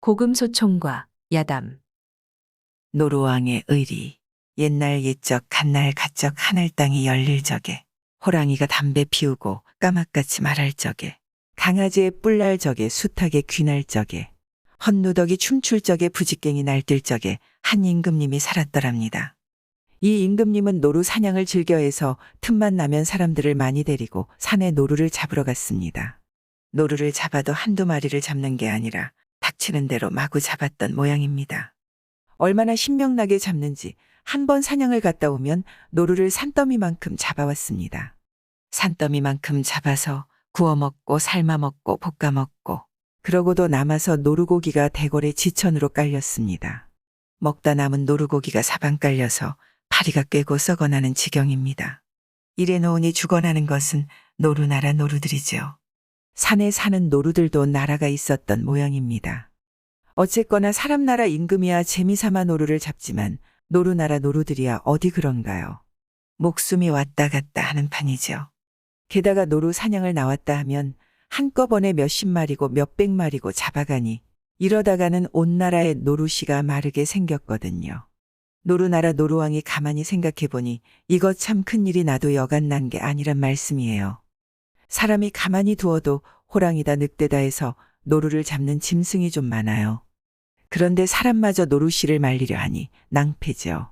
고금소총과 야담. 노루왕의 의리. 옛날 옛적 갓날 갓적 하늘 땅이 열릴 적에 호랑이가 담배 피우고 까맣같이 말할 적에 강아지의 뿔날 적에 숱하게 귀날 적에 헛누더기 춤출 적에 부지깽이 날뛸 적에 한 임금님이 살았더랍니다. 이 임금님은 노루 사냥을 즐겨해서 틈만 나면 사람들을 많이 데리고 산에 노루를 잡으러 갔습니다. 노루를 잡아도 한두 마리를 잡는 게 아니라 닥치는 대로 마구 잡았던 모양입니다. 얼마나 신명나게 잡는지 한 번 사냥을 갔다 오면 노루를 산더미만큼 잡아왔습니다. 산더미만큼 잡아서 구워 먹고 삶아 먹고 볶아 먹고 그러고도 남아서 노루고기가 대궐의 지천으로 깔렸습니다. 먹다 남은 노루고기가 사방 깔려서 파리가 꿰고 썩어나는 지경입니다. 이래 놓으니 죽어나는 것은 노루나라 노루들이죠. 산에 사는 노루들도 나라가 있었던 모양입니다. 어쨌거나 사람 나라 임금이야 재미삼아 노루를 잡지만 노루나라 노루들이야 어디 그런가요? 목숨이 왔다 갔다 하는 판이죠. 게다가 노루 사냥을 나왔다 하면 한꺼번에 몇십 마리고 몇백 마리고 잡아가니 이러다가는 온 나라의 노루씨가 마르게 생겼거든요. 노루나라 노루왕이 가만히 생각해보니 이거 참 큰일이 나도 여간 난 게 아니란 말씀이에요. 사람이 가만히 두어도 호랑이다 늑대다 해서 노루를 잡는 짐승이 좀 많아요. 그런데 사람마저 노루씨를 말리려 하니 낭패죠.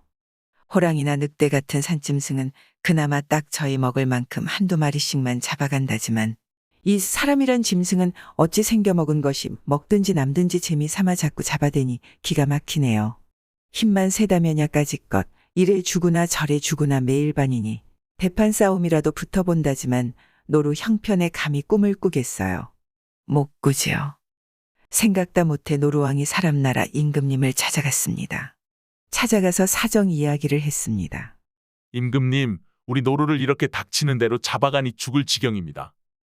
호랑이나 늑대 같은 산짐승은 그나마 딱 저희 먹을 만큼 한두 마리씩만 잡아간다지만 이 사람이란 짐승은 어찌 생겨먹은 것이 먹든지 남든지 재미삼아 자꾸 잡아대니 기가 막히네요. 힘만 세다면야까짓것 이래 주구나 저래 주구나 매일반이니 대판 싸움이라도 붙어본다지만 노루 형편에 감히 꿈을 꾸겠어요. 못 꾸지요. 생각다 못해 노루왕이 사람나라 임금님을 찾아갔습니다. 찾아가서 사정 이야기를 했습니다. 임금님, 우리 노루를 이렇게 닥치는 대로 잡아가니 죽을 지경입니다.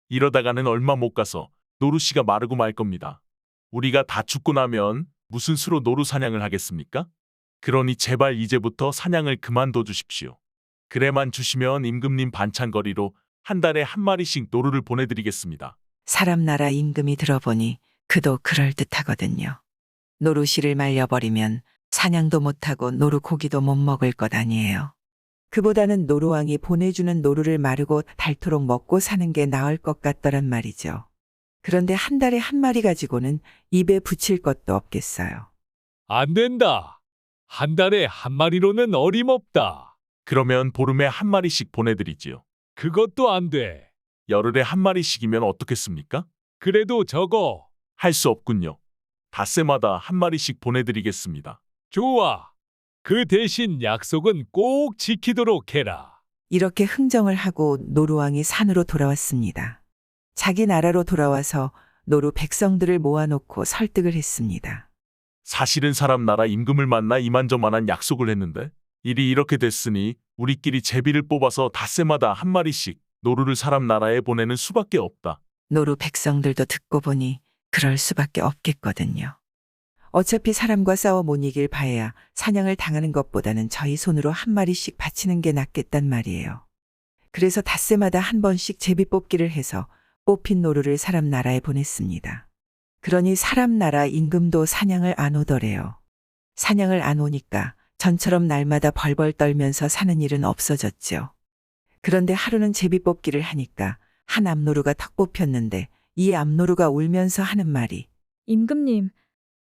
이러다가는 얼마 못 가서 노루씨가 마르고 말 겁니다. 우리가 다 죽고 나면 무슨 수로 노루 사냥을 하겠습니까? 그러니 제발 이제부터 사냥을 그만둬 주십시오. 그래만 주시면 임금님 반찬거리로 한 달에 한 마리씩 노루를 보내드리겠습니다. 사람나라 임금이 들어보니 그도 그럴듯하거든요. 노루씨를 말려버리면 사냥도 못하고 노루 고기도 못 먹을 것 아니에요. 그보다는 노루왕이 보내주는 노루를 마르고 닳도록 먹고 사는 게 나을 것 같더란 말이죠. 그런데 한 달에 한 마리 가지고는 입에 붙일 것도 없겠어요. 안 된다. 한 달에 한 마리로는 어림없다. 그러면 보름에 한 마리씩 보내드리지요. 그것도 안 돼. 열흘에 한 마리씩이면 어떻겠습니까? 그래도 적어. 할 수 없군요. 닷새마다 한 마리씩 보내드리겠습니다. 좋아. 그 대신 약속은 꼭 지키도록 해라. 이렇게 흥정을 하고 노루왕이 산으로 돌아왔습니다. 자기 나라로 돌아와서 노루 백성들을 모아놓고 설득을 했습니다. 사실은 사람 나라 임금을 만나 이만저만한 약속을 했는데 일이 이렇게 됐으니 우리끼리 제비를 뽑아서 닷새마다 한 마리씩 노루를 사람 나라에 보내는 수밖에 없다. 노루 백성들도 듣고 보니 그럴 수밖에 없겠거든요. 어차피 사람과 싸워 못 이길 바에야 사냥을 당하는 것보다는 저희 손으로 한 마리씩 바치는 게 낫겠단 말이에요. 그래서 닷새마다 한 번씩 제비 뽑기를 해서 뽑힌 노루를 사람 나라에 보냈습니다. 그러니 사람 나라 임금도 사냥을 안 오더래요. 사냥을 안 오니까 전처럼 날마다 벌벌 떨면서 사는 일은 없어졌죠. 그런데 하루는 제비 뽑기를 하니까 한 암노루가 턱 뽑혔는데 이 암노루가 울면서 하는 말이 임금님,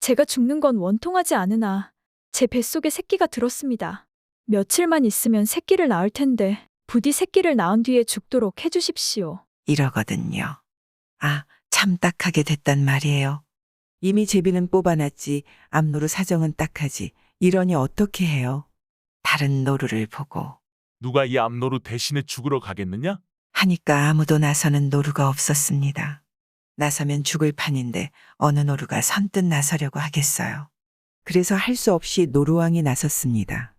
제가 죽는 건 원통하지 않으나 제 뱃속에 새끼가 들었습니다. 며칠만 있으면 새끼를 낳을 텐데 부디 새끼를 낳은 뒤에 죽도록 해주십시오. 이러거든요. 아, 참 딱하게 됐단 말이에요. 이미 제비는 뽑아놨지 암노루 사정은 딱하지. 이러니 어떻게 해요? 다른 노루를 보고 누가 이 암노루 대신에 죽으러 가겠느냐? 하니까 아무도 나서는 노루가 없었습니다. 나서면 죽을 판인데 어느 노루가 선뜻 나서려고 하겠어요. 그래서 할 수 없이 노루왕이 나섰습니다.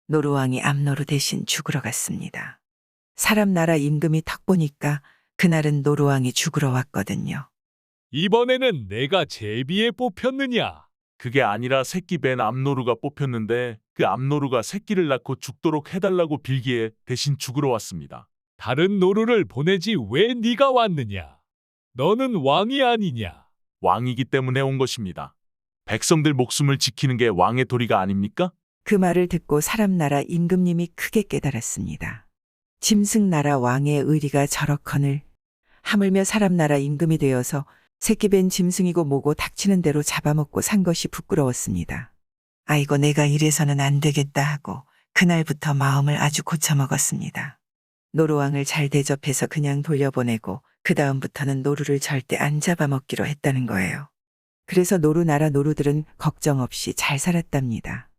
노루왕이 암노루 대신 죽으러 갔습니다. 사람 나라 임금이 턱 보니까 그날은 노루왕이 죽으러 왔거든요. 이번에는 내가 제비에 뽑혔느냐? 그게 아니라 새끼 벤 암노루가 뽑혔는데 그 암노루가 새끼를 낳고 죽도록 해달라고 빌기에 대신 죽으러 왔습니다. 다른 노루를 보내지 왜 네가 왔느냐? 너는 왕이 아니냐? 왕이기 때문에 온 것입니다. 백성들 목숨을 지키는 게 왕의 도리가 아닙니까? 그 말을 듣고 사람나라 임금님이 크게 깨달았습니다. 짐승나라 왕의 의리가 저렇거늘 하물며 사람나라 임금이 되어서 새끼 벤 짐승이고 뭐고 닥치는 대로 잡아먹고 산 것이 부끄러웠습니다. 아이고 내가 이래서는 안 되겠다 하고 그날부터 마음을 아주 고쳐먹었습니다. 노루왕을 잘 대접해서 그냥 돌려보내고 그 다음부터는 노루를 절대 안 잡아먹기로 했다는 거예요. 그래서 노루나라 노루들은 걱정 없이 잘 살았답니다.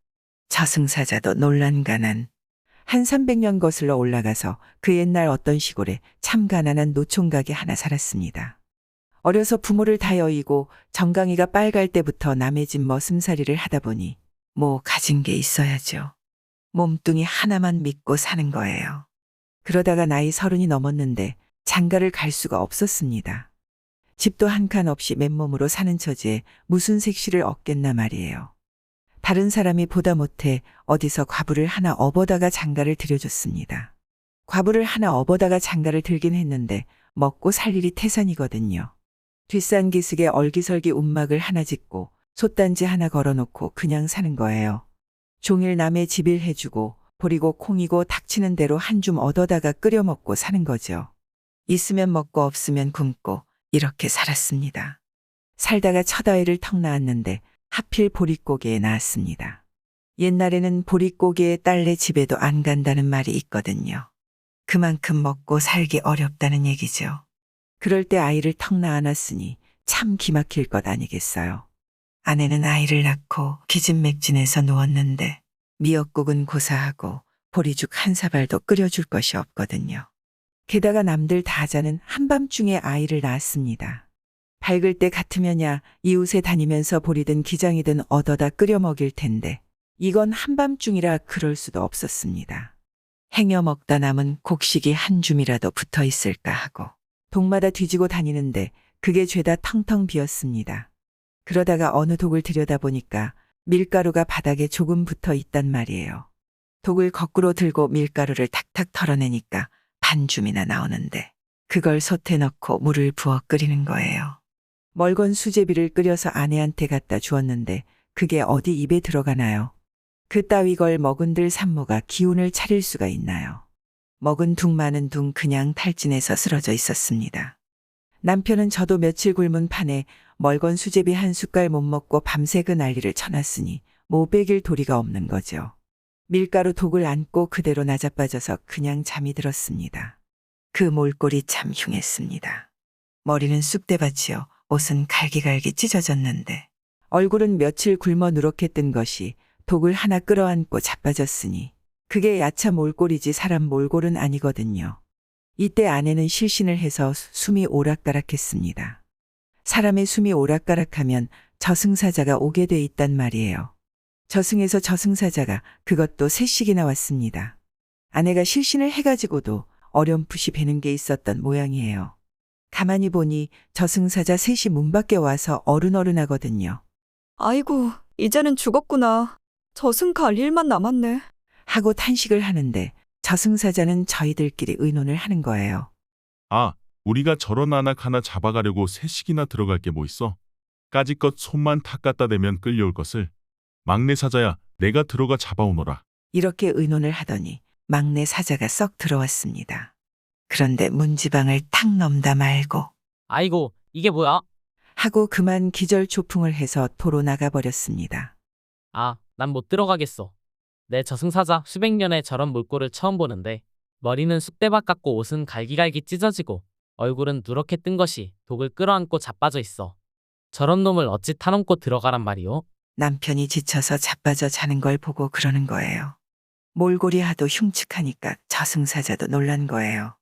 저승사자도 논란가난 한 300년 거슬러 올라가서 그 옛날 어떤 시골에 참 가난한 노총각이 하나 살았습니다. 어려서 부모를 다 여의고 정강이가 빨갈 때부터 남의 집 머슴살이를 하다 보니 뭐 가진 게 있어야죠. 몸뚱이 하나만 믿고 사는 거예요. 그러다가 나이 30이 넘었는데 장가를 갈 수가 없었습니다. 집도 한 칸 없이 맨몸으로 사는 처지에 무슨 색시를 얻겠나 말이에요. 다른 사람이 보다 못해 어디서 과부를 하나 업어다가 장가를 들여줬습니다. 과부를 하나 업어다가 장가를 들긴 했는데 먹고 살 일이 태산이거든요. 뒷산기슭에 얼기설기 움막을 하나 짓고 솥단지 하나 걸어놓고 그냥 사는 거예요. 종일 남의 집일 해주고 보리고 콩이고 닥치는 대로 한 줌 얻어다가 끓여 먹고 사는 거죠. 있으면 먹고 없으면 굶고 이렇게 살았습니다. 살다가 첫 아이를 턱 낳았는데 하필 보릿고개에 낳았습니다. 옛날에는 보릿고개에 딸내 집에도 안 간다는 말이 있거든요. 그만큼 먹고 살기 어렵다는 얘기죠. 그럴 때 아이를 턱 낳아놨으니 참 기막힐 것 아니겠어요. 아내는 아이를 낳고 기진맥진해서 누웠는데 미역국은 고사하고 보리죽 한 사발도 끓여줄 것이 없거든요. 게다가 남들 다 자는 한밤중에 아이를 낳았습니다. 밝을 때 같으면야 이웃에 다니면서 보리든 기장이든 얻어다 끓여 먹일 텐데 이건 한밤중이라 그럴 수도 없었습니다. 행여 먹다 남은 곡식이 한 줌이라도 붙어 있을까 하고 동마다 뒤지고 다니는데 그게 죄다 텅텅 비었습니다. 그러다가 어느 독을 들여다보니까 밀가루가 바닥에 조금 붙어 있단 말이에요. 독을 거꾸로 들고 밀가루를 탁탁 털어내니까 반 줌이나 나오는데 그걸 솥에 넣고 물을 부어 끓이는 거예요. 멀건 수제비를 끓여서 아내한테 갖다 주었는데 그게 어디 입에 들어가나요? 그따위 걸 먹은들 산모가 기운을 차릴 수가 있나요? 먹은 둥 마는 둥 그냥 탈진해서 쓰러져 있었습니다. 남편은 저도 며칠 굶은 판에 멀건 수제비 한 숟갈 못 먹고 밤새 그 난리를 쳐놨으니 못 베길 도리가 없는 거죠. 밀가루 독을 안고 그대로 나자빠져서 그냥 잠이 들었습니다. 그 몰골이 참 흉했습니다. 머리는 쑥대밭이요. 옷은 갈기갈기 찢어졌는데 얼굴은 며칠 굶어 누렇게 뜬 것이 독을 하나 끌어안고 자빠졌으니 그게 야차 몰골이지 사람 몰골은 아니거든요. 이때 아내는 실신을 해서 숨이 오락가락했습니다. 사람의 숨이 오락가락하면 저승사자가 오게 돼 있단 말이에요. 저승에서 저승사자가 그것도 셋씩이나 왔습니다. 아내가 실신을 해가지고도 어렴풋이 뵈는 게 있었던 모양이에요. 가만히 보니 저승사자 셋이 문 밖에 와서 어른어른하거든요. 아이고, 이제는 죽었구나. 저승 갈 일만 남았네. 하고 탄식을 하는데 저승사자는 저희들끼리 의논을 하는 거예요. 아, 우리가 저런 안악 하나 잡아가려고 셋씩이나 들어갈 게 뭐 있어? 까짓것 손만 탁 갖다 대면 끌려올 것을. 막내 사자야, 내가 들어가 잡아오너라. 이렇게 의논을 하더니 막내 사자가 썩 들어왔습니다. 그런데 문지방을 탁 넘다 말고 아이고, 이게 뭐야? 하고 그만 기절초풍을 해서 도로 나가버렸습니다. 아, 난 못 들어가겠어. 내 저승사자 수백 년에 저런 물꼬를 처음 보는데 머리는 쑥대밭 같고 옷은 갈기갈기 찢어지고 얼굴은 누렇게 뜬 것이 독을 끌어안고 자빠져 있어. 저런 놈을 어찌 타넘고 들어가란 말이오? 남편이 지쳐서 자빠져 자는 걸 보고 그러는 거예요. 몰골이 하도 흉측하니까 저승사자도 놀란 거예요.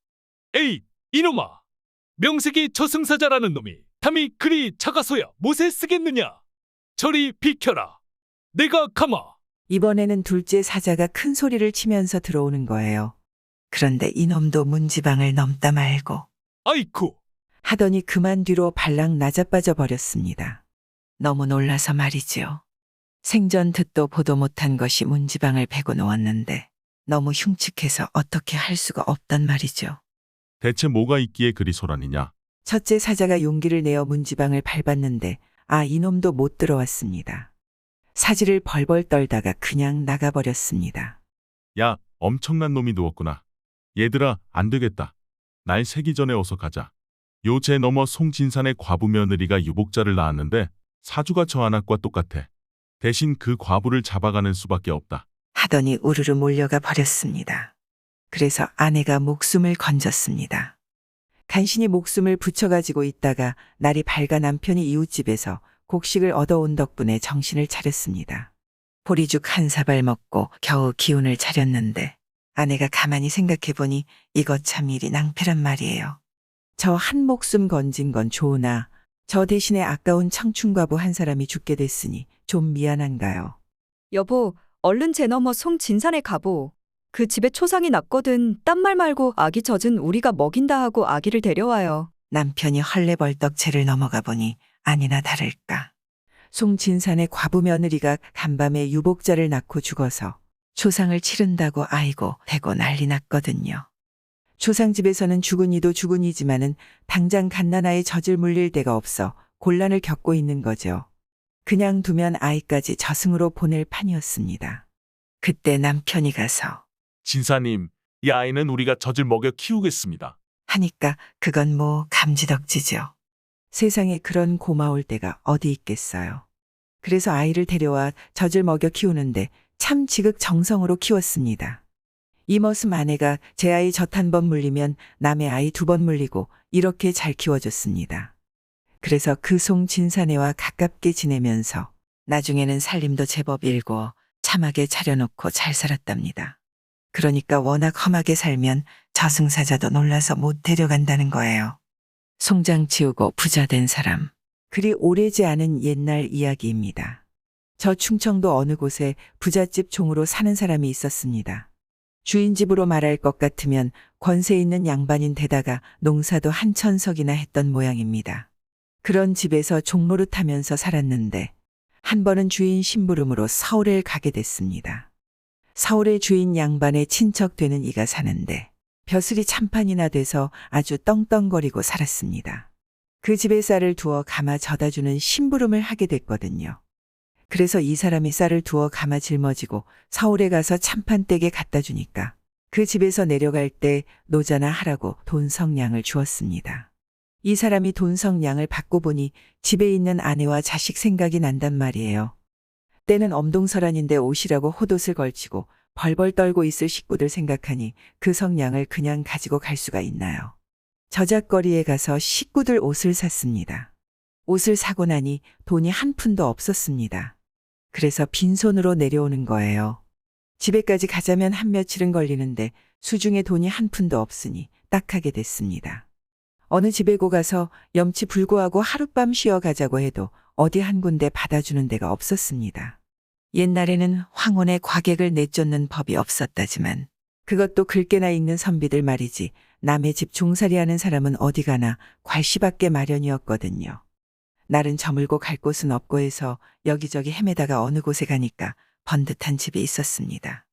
에이, 이놈아! 명색이 저승사자라는 놈이 담이 그리 작아서야 못에 쓰겠느냐? 저리 비켜라. 내가 가마. 이번에는 둘째 사자가 큰 소리를 치면서 들어오는 거예요. 그런데 이놈도 문지방을 넘다 말고 아이쿠! 하더니 그만 뒤로 발랑 나자빠져 버렸습니다. 너무 놀라서 말이지요. 생전 듣도 보도 못한 것이 문지방을 베고 놓았는데 너무 흉측해서 어떻게 할 수가 없단 말이죠. 대체 뭐가 있기에 그리 소란이냐? 첫째 사자가 용기를 내어 문지방을 밟았는데 이놈도 못 들어왔습니다. 사지를 벌벌 떨다가 그냥 나가버렸습니다. 야, 엄청난 놈이 누웠구나. 얘들아, 안 되겠다. 날 새기 전에 어서 가자. 요새 넘어 송진산의 과부 며느리가 유복자를 낳았는데 사주가 저 안악과 똑같아. 대신 그 과부를 잡아가는 수밖에 없다. 하더니 우르르 몰려가 버렸습니다. 그래서 아내가 목숨을 건졌습니다. 간신히 목숨을 붙여가지고 있다가 날이 밝아 남편이 이웃집에서 곡식을 얻어온 덕분에 정신을 차렸습니다. 보리죽 한 사발 먹고 겨우 기운을 차렸는데 아내가 가만히 생각해보니 이것 참 일이 낭패란 말이에요. 저 한 목숨 건진 건 좋으나 저 대신에 아까운 청춘과부 한 사람이 죽게 됐으니 좀 미안한가요? 여보, 얼른 제 너머 송진산에 가보. 그 집에 초상이 났거든. 딴 말 말고 아기 젖은 우리가 먹인다 하고 아기를 데려와요. 남편이 헐레벌떡 채를 넘어가 보니 아니나 다를까. 송진산의 과부 며느리가 간밤에 유복자를 낳고 죽어서 초상을 치른다고 아이고 대고 난리 났거든요. 초상집에서는 죽은 이도 죽은 이지만은 당장 갓난아이 젖을 물릴 데가 없어 곤란을 겪고 있는 거죠. 그냥 두면 아이까지 저승으로 보낼 판이었습니다. 그때 남편이 가서 진사님, 이 아이는 우리가 젖을 먹여 키우겠습니다. 하니까 그건 뭐 감지덕지죠. 세상에 그런 고마울 때가 어디 있겠어요. 그래서 아이를 데려와 젖을 먹여 키우는데 참 지극정성으로 키웠습니다. 이머슴 아내가 제 아이 젖 한 번 물리면 남의 아이 2번 물리고 이렇게 잘 키워줬습니다. 그래서 그 송진사네와 가깝게 지내면서 나중에는 살림도 제법 일고 참하게 차려놓고 잘 살았답니다. 그러니까 워낙 험하게 살면 저승사자도 놀라서 못 데려간다는 거예요. 송장 치우고 부자 된 사람. 그리 오래지 않은 옛날 이야기입니다. 저 충청도 어느 곳에 부잣집 종으로 사는 사람이 있었습니다. 주인 집으로 말할 것 같으면 권세 있는 양반인 데다가 농사도 한 천석이나 했던 모양입니다. 그런 집에서 종노릇하면서 살았는데 한 번은 주인 심부름으로 서울에 가게 됐습니다. 서울의 주인 양반의 친척 되는 이가 사는데 벼슬이 참판이나 돼서 아주 떵떵거리고 살았습니다. 그 집에 쌀을 두어 감아 져다 주는 심부름을 하게 됐거든요. 그래서 이 사람이 쌀을 두어 감아 짊어지고 서울에 가서 참판댁에 갖다 주니까 그 집에서 내려갈 때 노자나 하라고 돈성량을 주었습니다. 이 사람이 돈성량을 받고 보니 집에 있는 아내와 자식 생각이 난단 말이에요. 때는 엄동설한인데 옷이라고 헛옷을 걸치고 벌벌 떨고 있을 식구들 생각하니 그 성량을 그냥 가지고 갈 수가 있나요? 저작거리에 가서 식구들 옷을 샀습니다. 옷을 사고 나니 돈이 한 푼도 없었습니다. 그래서 빈손으로 내려오는 거예요. 집에까지 가자면 한 며칠은 걸리는데 수중에 돈이 한 푼도 없으니 딱하게 됐습니다. 어느 집에 고 가서 염치 불구하고 하룻밤 쉬어 가자고 해도 어디 한 군데 받아주는 데가 없었습니다. 옛날에는 황혼에 과객을 내쫓는 법이 없었다지만 그것도 긁게나 읽는 선비들 말이지 남의 집 종살이하는 사람은 어디 가나 괄시밖에 마련이었거든요. 날은 저물고 갈 곳은 없고 해서 여기저기 헤매다가 어느 곳에 가니까 번듯한 집이 있었습니다.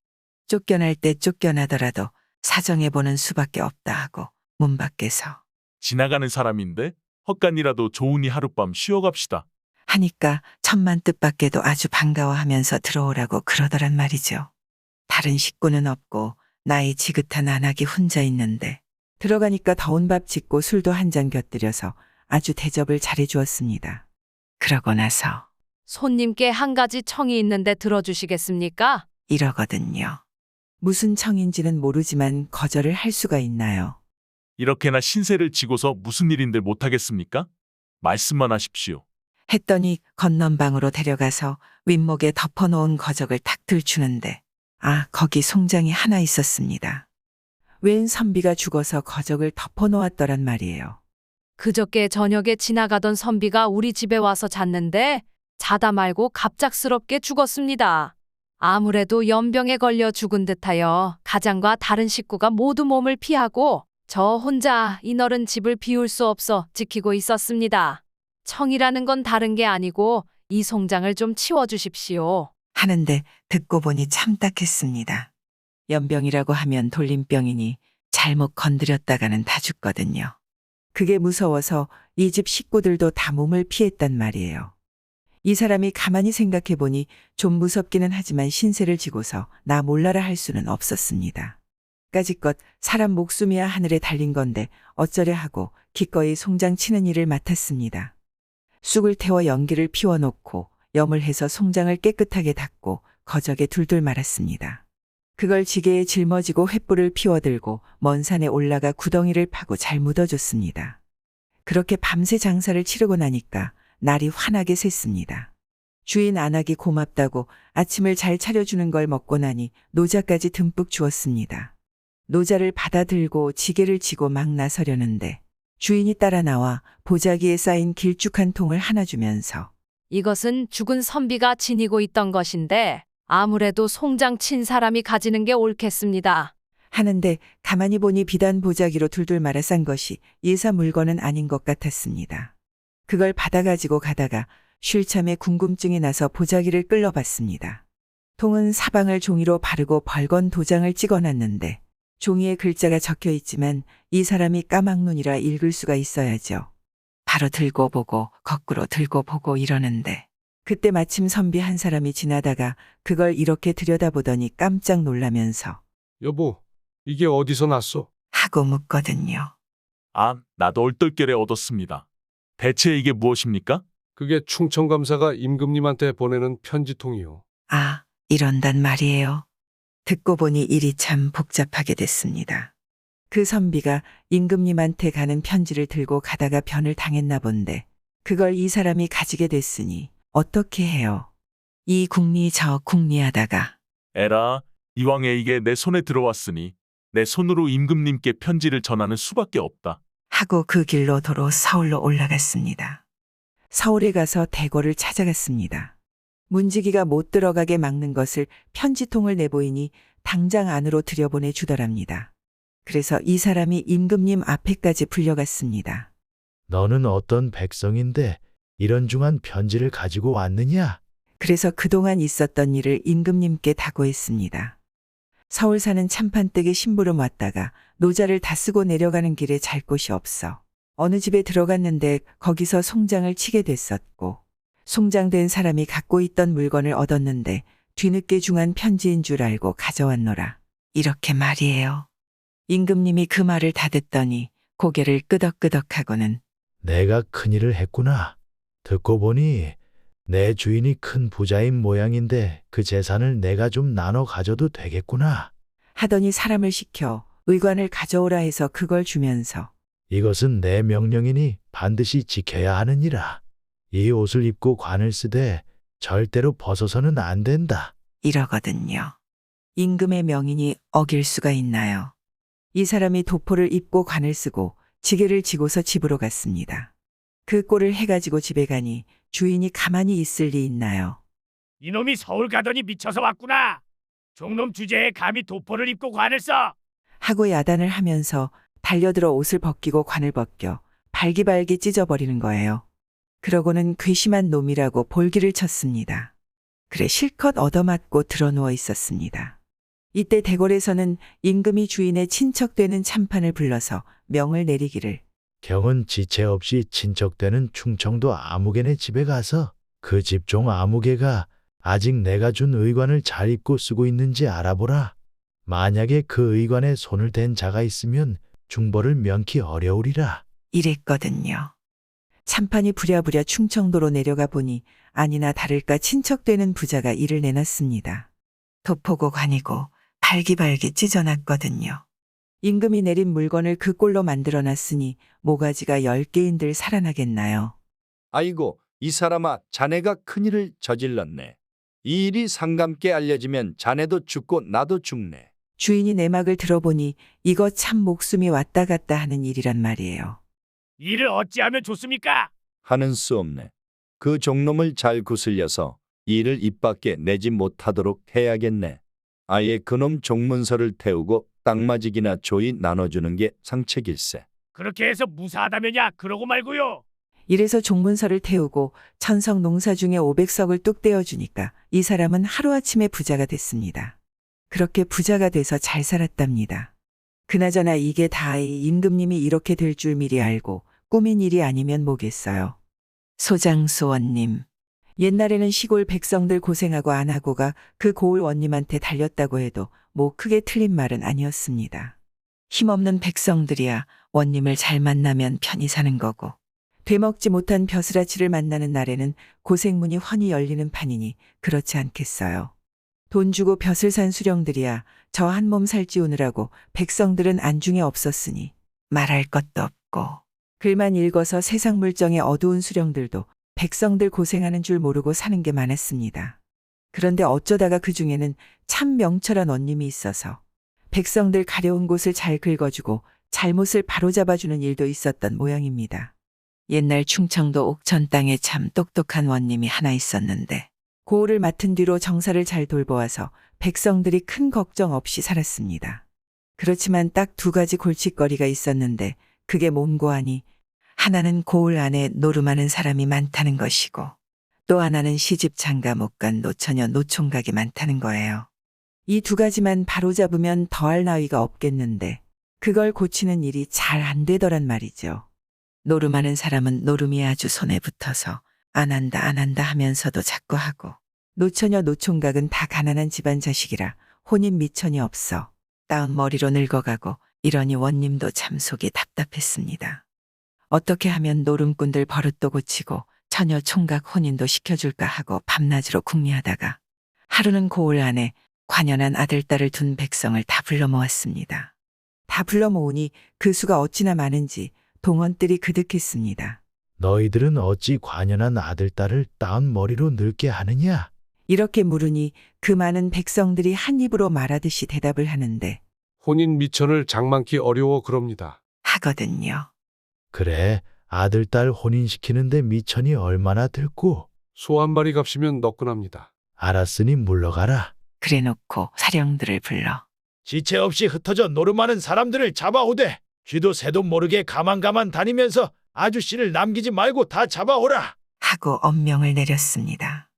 쫓겨날 때 쫓겨나더라도 사정해보는 수밖에 없다 하고 문 밖에서 지나가는 사람인데 헛간이라도 좋으니 하룻밤 쉬어갑시다. 하니까 천만 뜻밖에도 아주 반가워하면서 들어오라고 그러더란 말이죠. 다른 식구는 없고 나이 지긋한 안악이 혼자 있는데 들어가니까 더운 밥 짓고 술도 한 잔 곁들여서 아주 대접을 잘해주었습니다. 그러고 나서 손님께 한 가지 청이 있는데 들어주시겠습니까? 이러거든요. 무슨 청인지는 모르지만 거절을 할 수가 있나요? 이렇게나 신세를 지고서 무슨 일인들 못하겠습니까? 말씀만 하십시오. 했더니 건넌방으로 데려가서 윗목에 덮어놓은 거적을 탁 들추는데 거기 송장이 하나 있었습니다. 웬 선비가 죽어서 거적을 덮어놓았더란 말이에요. 그저께 저녁에 지나가던 선비가 우리 집에 와서 잤는데 자다 말고 갑작스럽게 죽었습니다. 아무래도 연병에 걸려 죽은 듯하여 가장과 다른 식구가 모두 몸을 피하고 저 혼자 이 너른 집을 비울 수 없어 지키고 있었습니다. 청이라는 건 다른 게 아니고 이 송장을 좀 치워주십시오. 하는데 듣고 보니 참 딱했습니다. 연병이라고 하면 돌림병이니 잘못 건드렸다가는 다 죽거든요. 그게 무서워서 이 집 식구들도 다 몸을 피했단 말이에요. 이 사람이 가만히 생각해 보니 좀 무섭기는 하지만 신세를 지고서 나 몰라라 할 수는 없었습니다. 까짓것 사람 목숨이야 하늘에 달린 건데 어쩌려 하고 기꺼이 송장 치는 일을 맡았습니다. 쑥을 태워 연기를 피워놓고 염을 해서 송장을 깨끗하게 닦고 거적에 둘둘 말았습니다. 그걸 지게에 짊어지고 횃불을 피워들고 먼 산에 올라가 구덩이를 파고 잘 묻어줬습니다. 그렇게 밤새 장사를 치르고 나니까 날이 환하게 샜습니다. 주인 안하기 고맙다고 아침을 잘 차려주는 걸 먹고 나니 노자까지 듬뿍 주었습니다. 노자를 받아 들고 지게를 지고 막 나서려는데 주인이 따라 나와 보자기에 쌓인 길쭉한 통을 하나 주면서 이것은 죽은 선비가 지니고 있던 것인데 아무래도 송장 친 사람이 가지는 게 옳겠습니다. 하는데 가만히 보니 비단 보자기로 둘둘 말아 싼 것이 예사 물건은 아닌 것 같았습니다. 그걸 받아가지고 가다가 쉴 참에 궁금증이 나서 보자기를 끌러봤습니다. 통은 사방을 종이로 바르고 벌건 도장을 찍어놨는데 종이에 글자가 적혀 있지만 이 사람이 까막눈이라 읽을 수가 있어야죠. 바로 들고 보고 거꾸로 들고 보고 이러는데 그때 마침 선비 한 사람이 지나다가 그걸 이렇게 들여다보더니 깜짝 놀라면서 여보, 이게 어디서 났어? 하고 묻거든요. 아, 나도 얼떨결에 얻었습니다. 대체 이게 무엇입니까? 그게 충청감사가 임금님한테 보내는 편지통이요. 아, 이런단 말이에요. 듣고 보니 일이 참 복잡하게 됐습니다. 그 선비가 임금님한테 가는 편지를 들고 가다가 변을 당했나 본데 그걸 이 사람이 가지게 됐으니 어떻게 해요? 이 궁리 저 궁리하다가 에라, 이왕에 이게 내 손에 들어왔으니 내 손으로 임금님께 편지를 전하는 수밖에 없다. 하고 그 길로 도로 서울로 올라갔습니다. 서울에 가서 대궐을 찾아갔습니다. 문지기가 못 들어가게 막는 것을 편지통을 내보이니 당장 안으로 들여보내 주더랍니다. 그래서 이 사람이 임금님 앞에까지 불려갔습니다. 너는 어떤 백성인데 이런 중한 편지를 가지고 왔느냐? 그래서 그동안 있었던 일을 임금님께 다고했습니다. 서울 사는 참판댁에 심부름 왔다가 노자를 다 쓰고 내려가는 길에 잘 곳이 없어 어느 집에 들어갔는데 거기서 송장을 치게 됐었고 송장된 사람이 갖고 있던 물건을 얻었는데 뒤늦게 중한 편지인 줄 알고 가져왔노라. 이렇게 말이에요. 임금님이 그 말을 다 듣더니 고개를 끄덕끄덕하고는 내가 큰일을 했구나. 듣고 보니 내 주인이 큰 부자인 모양인데 그 재산을 내가 좀 나눠 가져도 되겠구나. 하더니 사람을 시켜 의관을 가져오라 해서 그걸 주면서 이것은 내 명령이니 반드시 지켜야 하느니라. 이 옷을 입고 관을 쓰되 절대로 벗어서는 안 된다. 이러거든요. 임금의 명인이 어길 수가 있나요? 이 사람이 도포를 입고 관을 쓰고 지게를 지고서 집으로 갔습니다. 그 꼴을 해가지고 집에 가니 주인이 가만히 있을 리 있나요? 이놈이 서울 가더니 미쳐서 왔구나. 종놈 주제에 감히 도포를 입고 관을 써. 하고 야단을 하면서 달려들어 옷을 벗기고 관을 벗겨 발기발기 찢어버리는 거예요. 그러고는 괘씸한 놈이라고 볼기를 쳤습니다. 그래 실컷 얻어맞고 드러누워 있었습니다. 이때 대궐에서는 임금이 주인의 친척되는 참판을 불러서 명을 내리기를 경은 지체 없이 친척되는 충청도 아무개네 집에 가서 그 집종 아무개가 아직 내가 준 의관을 잘 입고 쓰고 있는지 알아보라. 만약에 그 의관에 손을 댄 자가 있으면 중벌을 면키 어려우리라. 이랬거든요. 참판이 부랴부랴 충청도로 내려가 보니 아니나 다를까 친척되는 부자가 일을 내놨습니다. 도포고 관이고 발기발기 찢어놨거든요. 임금이 내린 물건을 그 꼴로 만들어놨으니 모가지가 10개인들 살아나겠나요? 아이고, 이 사람아, 자네가 큰일을 저질렀네. 이 일이 상감께 알려지면 자네도 죽고 나도 죽네. 주인이 내막을 들어보니 이거 참 목숨이 왔다 갔다 하는 일이란 말이에요. 이를 어찌하면 좋습니까? 하는 수 없네. 그 종놈을 잘 구슬려서 이 일을 입 밖에 내지 못하도록 해야겠네. 아예 그놈 종문서를 태우고 땅마직이나 조이 나눠주는 게 상책일세. 그렇게 해서 무사하다면야 그러고 말고요. 이래서 종문서를 태우고 천석 농사 중에 500석을 뚝 떼어주니까 이 사람은 하루아침에 부자가 됐습니다. 그렇게 부자가 돼서 잘 살았답니다. 그나저나 이게 다 임금님이 이렇게 될 줄 미리 알고 꾸민 일이 아니면 뭐겠어요. 소장수원님, 옛날에는 시골 백성들 고생하고 안 하고가 그 고을 원님한테 달렸다고 해도 뭐 크게 틀린 말은 아니었습니다. 힘없는 백성들이야 원님을 잘 만나면 편히 사는 거고 되먹지 못한 벼슬아치를 만나는 날에는 고생문이 훤히 열리는 판이니 그렇지 않겠어요. 돈 주고 벼슬 산 수령들이야 저 한 몸 살찌우느라고 백성들은 안중에 없었으니 말할 것도 없고 글만 읽어서 세상 물정의 어두운 수령들도 백성들 고생하는 줄 모르고 사는 게 많았습니다. 그런데 어쩌다가 그 중에는 참 명철한 원님이 있어서 백성들 가려운 곳을 잘 긁어주고 잘못을 바로잡아주는 일도 있었던 모양입니다. 옛날 충청도 옥천 땅에 참 똑똑한 원님이 하나 있었는데 고을을 맡은 뒤로 정사를 잘 돌보아서 백성들이 큰 걱정 없이 살았습니다. 그렇지만 딱 두 가지 골칫거리가 있었는데 그게 몸고 하니 하나는 고을 안에 노름하는 사람이 많다는 것이고 또 하나는 시집 장가 못 간 노처녀 노총각이 많다는 거예요. 이 두 가지만 바로잡으면 더할 나위가 없겠는데 그걸 고치는 일이 잘 안 되더란 말이죠. 노름하는 사람은 노름이 아주 손에 붙어서 안 한다 하면서도 자꾸 하고 노처녀 노총각은 다 가난한 집안 자식이라 혼인 미천이 없어 다운 머리로 늙어가고 이러니 원님도 참 속이 답답했습니다. 어떻게 하면 노름꾼들 버릇도 고치고 처녀 총각 혼인도 시켜줄까 하고 밤낮으로 궁리하다가 하루는 고을 안에 관연한 아들딸을 둔 백성을 다 불러 모았습니다. 다 불러 모으니 그 수가 어찌나 많은지 동원들이 그득했습니다. 너희들은 어찌 관연한 아들딸을 따은 머리로 늙게 하느냐? 이렇게 물으니 그 많은 백성들이 한 입으로 말하듯이 대답을 하는데 혼인 미천을 장만기 어려워 그럽니다. 하거든요. 그래, 아들딸 혼인시키는데 미천이 얼마나 들고? 소 한 마리 값이면 너끈합니다. 알았으니 물러가라. 그래놓고 사령들을 불러 지체 없이 흩어져 노름하는 사람들을 잡아오되 쥐도 새도 모르게 가만 다니면서 아주씨를 남기지 말고 다 잡아오라. 하고 엄명을 내렸습니다.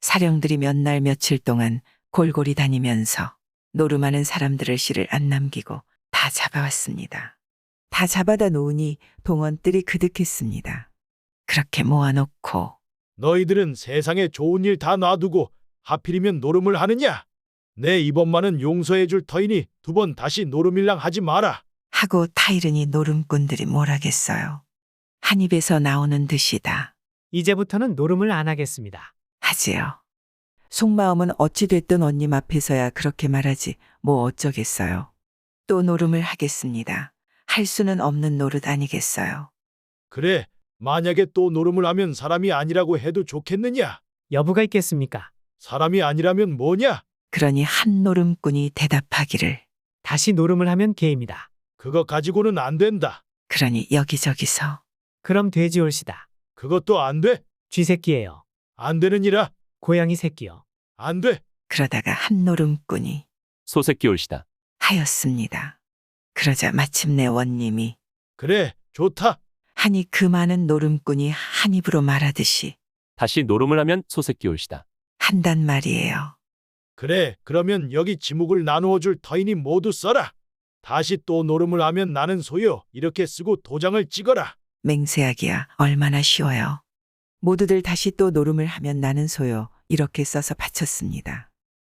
사령들이 몇 날 며칠 동안 골골이 다니면서 노름하는 사람들을 씨를 안 남기고 다 잡아왔습니다. 다 잡아다 놓으니 동원들이 그득했습니다. 그렇게 모아놓고 너희들은 세상에 좋은 일 다 놔두고 하필이면 노름을 하느냐? 내 이번만은 용서해 줄 터이니 두 번 다시 노름일랑 하지 마라. 하고 타이르니 노름꾼들이 뭘 하겠어요. 한 입에서 나오는 듯이다. 이제부터는 노름을 안 하겠습니다. 하지요. 속마음은 어찌 됐든 원님 앞에서야 그렇게 말하지 뭐 어쩌겠어요. 또 노름을 하겠습니다. 할 수는 없는 노릇 아니겠어요. 그래, 만약에 또 노름을 하면 사람이 아니라고 해도 좋겠느냐? 여부가 있겠습니까? 사람이 아니라면 뭐냐? 그러니 한 노름꾼이 대답하기를 다시 노름을 하면 개입니다. 그거 가지고는 안 된다. 그러니 여기저기서 그럼 돼지 올시다. 그것도 안 돼. 쥐새끼예요. 안 되느니라. 고양이 새끼요. 안 돼. 그러다가 한 노름꾼이 소새끼 올시다. 하였습니다. 그러자 마침내 원님이 그래, 좋다. 하니 그 많은 노름꾼이 한 입으로 말하듯이 다시 노름을 하면 소새끼 올시다. 한단 말이에요. 그래, 그러면 여기 지목을 나누어 줄 터이니 모두 써라. 다시 또 노름을 하면 나는 소요. 이렇게 쓰고 도장을 찍어라. 맹세하기야 얼마나 쉬워요. 모두들 다시 또 노름을 하면 나는 소요. 이렇게 써서 바쳤습니다.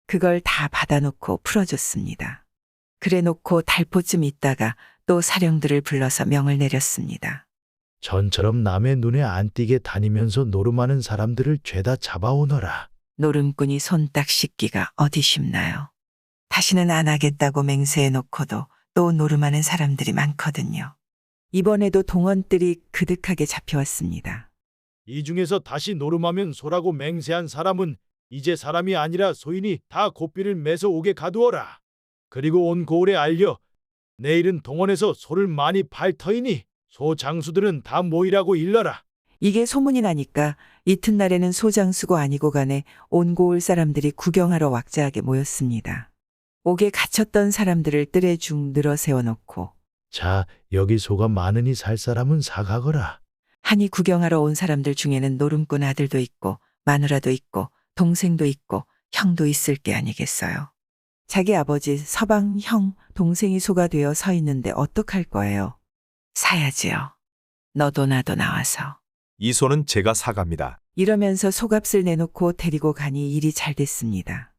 그걸 다 받아놓고 풀어줬습니다. 그래놓고 달포쯤 있다가 또 사령들을 불러서 명을 내렸습니다. 전처럼 남의 눈에 안 띄게 다니면서 노름하는 사람들을 죄다 잡아오너라. 노름꾼이 손 딱 씻기가 어디 쉽나요? 다시는 안 하겠다고 맹세해놓고도 또 노름하는 사람들이 많거든요. 이번에도 동원들이 그득하게 잡혀왔습니다. 이 중에서 다시 노름하면 소라고 맹세한 사람은 이제 사람이 아니라 소인이 다 고삐를 매서 오게 가두어라. 그리고 온 고을에 알려 내일은 동원에서 소를 많이 팔 터이니 소 장수들은 다 모이라고 일러라. 이게 소문이 나니까 이튿날에는 소장수고 아니고 간에 온 고을 사람들이 구경하러 왁자하게 모였습니다. 옥에 갇혔던 사람들을 뜰에 중 늘어 세워놓고 자, 여기 소가 많으니 살 사람은 사가거라. 하니 구경하러 온 사람들 중에는 노름꾼 아들도 있고 마누라도 있고 동생도 있고 형도 있을 게 아니겠어요. 자기 아버지 서방 형 동생이 소가 되어 서 있는데 어떡할 거예요. 사야지요. 너도 나도 나와서. 이 소는 제가 사갑니다. 이러면서 소값을 내놓고 데리고 가니 일이 잘 됐습니다.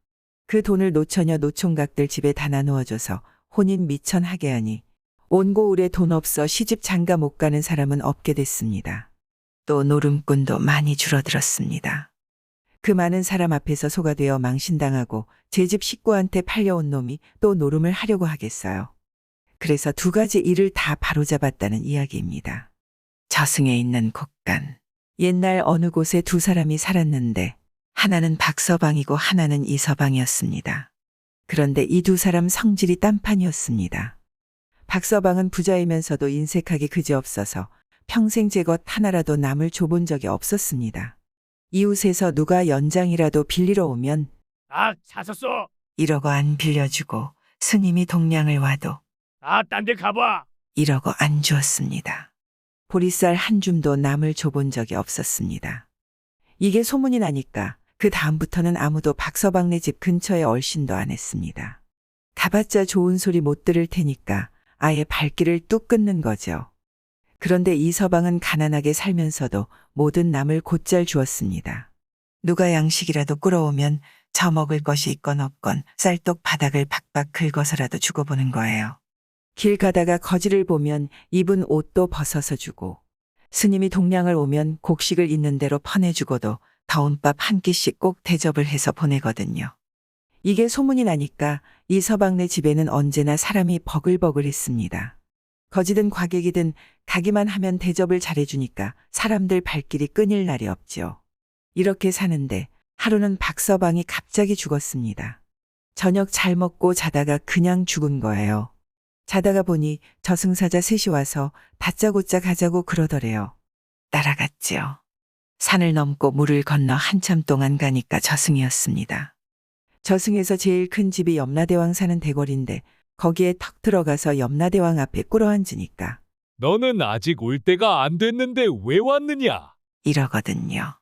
그 돈을 노처녀 노총각들 집에 다 나누어줘서 혼인 미천하게 하니 온고울에 돈 없어 시집 장가 못 가는 사람은 없게 됐습니다. 또 노름꾼도 많이 줄어들었습니다. 그 많은 사람 앞에서 소가 되어 망신당하고 제 집 식구한테 팔려온 놈이 또 노름을 하려고 하겠어요. 그래서 두 가지 일을 다 바로잡았다는 이야기입니다. 저승에 있는 곡간. 옛날 어느 곳에 두 사람이 살았는데 하나는 박서방이고 하나는 이서방이었습니다. 그런데 이 두 사람 성질이 딴판이었습니다. 박서방은 부자이면서도 인색하기 그지없어서 평생 제 것 하나라도 남을 줘본 적이 없었습니다. 이웃에서 누가 연장이라도 빌리러 오면 샀었어. 1억 안 빌려주고 스님이 동량을 와도 딴 데 가봐. 1억 안 주었습니다. 보리쌀 한 줌도 남을 줘본 적이 없었습니다. 이게 소문이 나니까 그 다음부터는 아무도 박서방네 집 근처에 얼씬도 안 했습니다. 가봤자 좋은 소리 못 들을 테니까 아예 발길을 뚝 끊는 거죠. 그런데 이서방은 가난하게 살면서도 모든 남을 곧잘 주었습니다. 누가 양식이라도 끌어오면 저 먹을 것이 있건 없건 쌀떡 바닥을 박박 긁어서라도 주고 보는 거예요. 길 가다가 거지를 보면 입은 옷도 벗어서 주고 스님이 동량을 오면 곡식을 있는 대로 퍼내주고도 더운 밥 한 끼씩 꼭 대접을 해서 보내거든요. 이게 소문이 나니까 이서방네 집에는 언제나 사람이 버글버글했습니다. 거지든 과객이든 가기만 하면 대접을 잘해주니까 사람들 발길이 끊일 날이 없죠. 이렇게 사는데 하루는 박서방이 갑자기 죽었습니다. 저녁 잘 먹고 자다가 그냥 죽은 거예요. 자다가 보니 저승사자 셋이 와서 다짜고짜 가자고 그러더래요. 따라갔지요. 산을 넘고 물을 건너 한참 동안 가니까 저승이었습니다. 저승에서 제일 큰 집이 염라대왕 사는 대궐인데 거기에 턱 들어가서 염라대왕 앞에 꿇어앉으니까 너는 아직 올 때가 안 됐는데 왜 왔느냐? 이러거든요.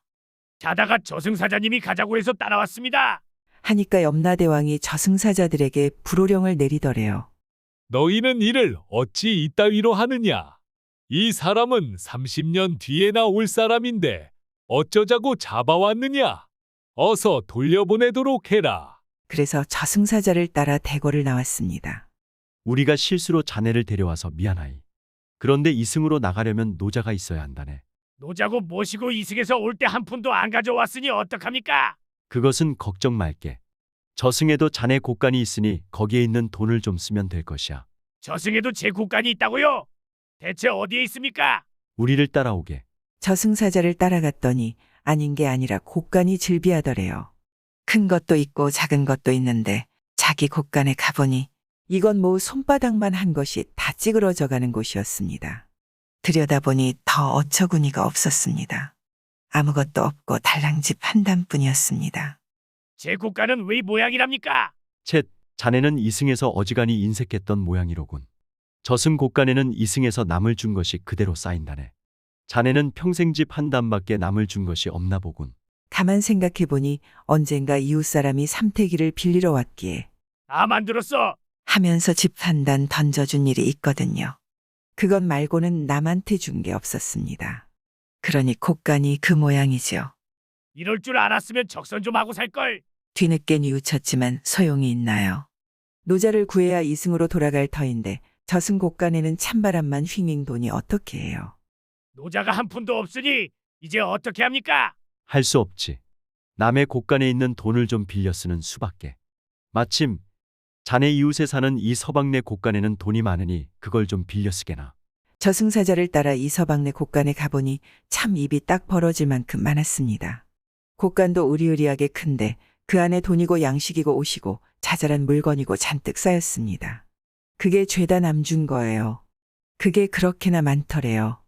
자다가 저승사자님이 가자고 해서 따라왔습니다. 하니까 염라대왕이 저승사자들에게 불호령을 내리더래요. 너희는 이를 어찌 이따위로 하느냐? 이 사람은 30년 뒤에나 올 사람인데 어쩌자고 잡아왔느냐? 어서 돌려보내도록 해라. 그래서 저승사자를 따라 대궐을 나왔습니다. 우리가 실수로 자네를 데려와서 미안하이. 그런데 이승으로 나가려면 노자가 있어야 한다네. 노자고 모시고 이승에서 올 때 한 푼도 안 가져왔으니 어떡합니까? 그것은 걱정 말게. 저승에도 자네 곳간이 있으니 거기에 있는 돈을 좀 쓰면 될 것이야. 저승에도 제 곳간이 있다고요? 대체 어디에 있습니까? 우리를 따라오게. 저승사자를 따라갔더니 아닌 게 아니라 곳간이 즐비하더래요. 큰 것도 있고 작은 것도 있는데 자기 곳간에 가보니 이건 뭐 손바닥만 한 것이 다 찌그러져 가는 곳이었습니다. 들여다보니 더 어처구니가 없었습니다. 아무것도 없고 달랑집 한 단뿐이었습니다. 제 곳간은 왜 이 모양이랍니까? 쳇, 자네는 이승에서 어지간히 인색했던 모양이로군. 저승 곳간에는 이승에서 남을 준 것이 그대로 쌓인다네. 자네는 평생 집 한 단밖에 남을 준 것이 없나 보군. 가만 생각해보니 언젠가 이웃사람이 삼태기를 빌리러 왔기에 만들었어. 하면서 집 한 단 던져준 일이 있거든요. 그것 말고는 남한테 준 게 없었습니다. 그러니 곳간이 그 모양이죠. 이럴 줄 알았으면 적선 좀 하고 살걸. 뒤늦게 뉘우쳤지만 소용이 있나요? 노자를 구해야 이승으로 돌아갈 터인데 저승 곳간에는 찬바람만 휘밍 도니 어떻게 해요? 노자가 한 푼도 없으니 이제 어떻게 합니까? 할 수 없지. 남의 곳간에 있는 돈을 좀 빌려 쓰는 수밖에. 마침 자네 이웃에 사는 이 서방네 곳간에는 돈이 많으니 그걸 좀 빌려 쓰게나. 저승사자를 따라 이서방네 곳간에 가보니 참 입이 딱 벌어질 만큼 많았습니다. 곳간도 으리으리하게 큰데 그 안에 돈이고 양식이고 옷이고 자잘한 물건이고 잔뜩 쌓였습니다. 그게 죄다 남준 거예요. 그게 그렇게나 많더래요.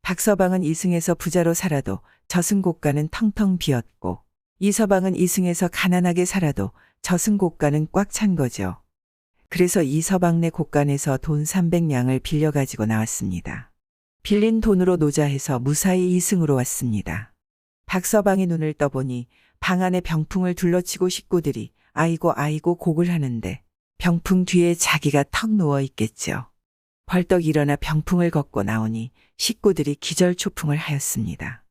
박서방은 이승에서 부자로 살아도 저승 곳간은 텅텅 비었고 이서방은 이승에서 가난하게 살아도 저승 곳간은 꽉 찬 거죠. 그래서 이서방네 곳간에서 돈 300냥을 빌려가지고 나왔습니다. 빌린 돈으로 노자해서 무사히 이승으로 왔습니다. 박서방이 눈을 떠보니 방 안에 병풍을 둘러치고 식구들이 아이고 아이고 곡을 하는데 병풍 뒤에 자기가 턱 누워 있겠죠. 벌떡 일어나 병풍을 걷고 나오니 식구들이 기절초풍을 하였습니다.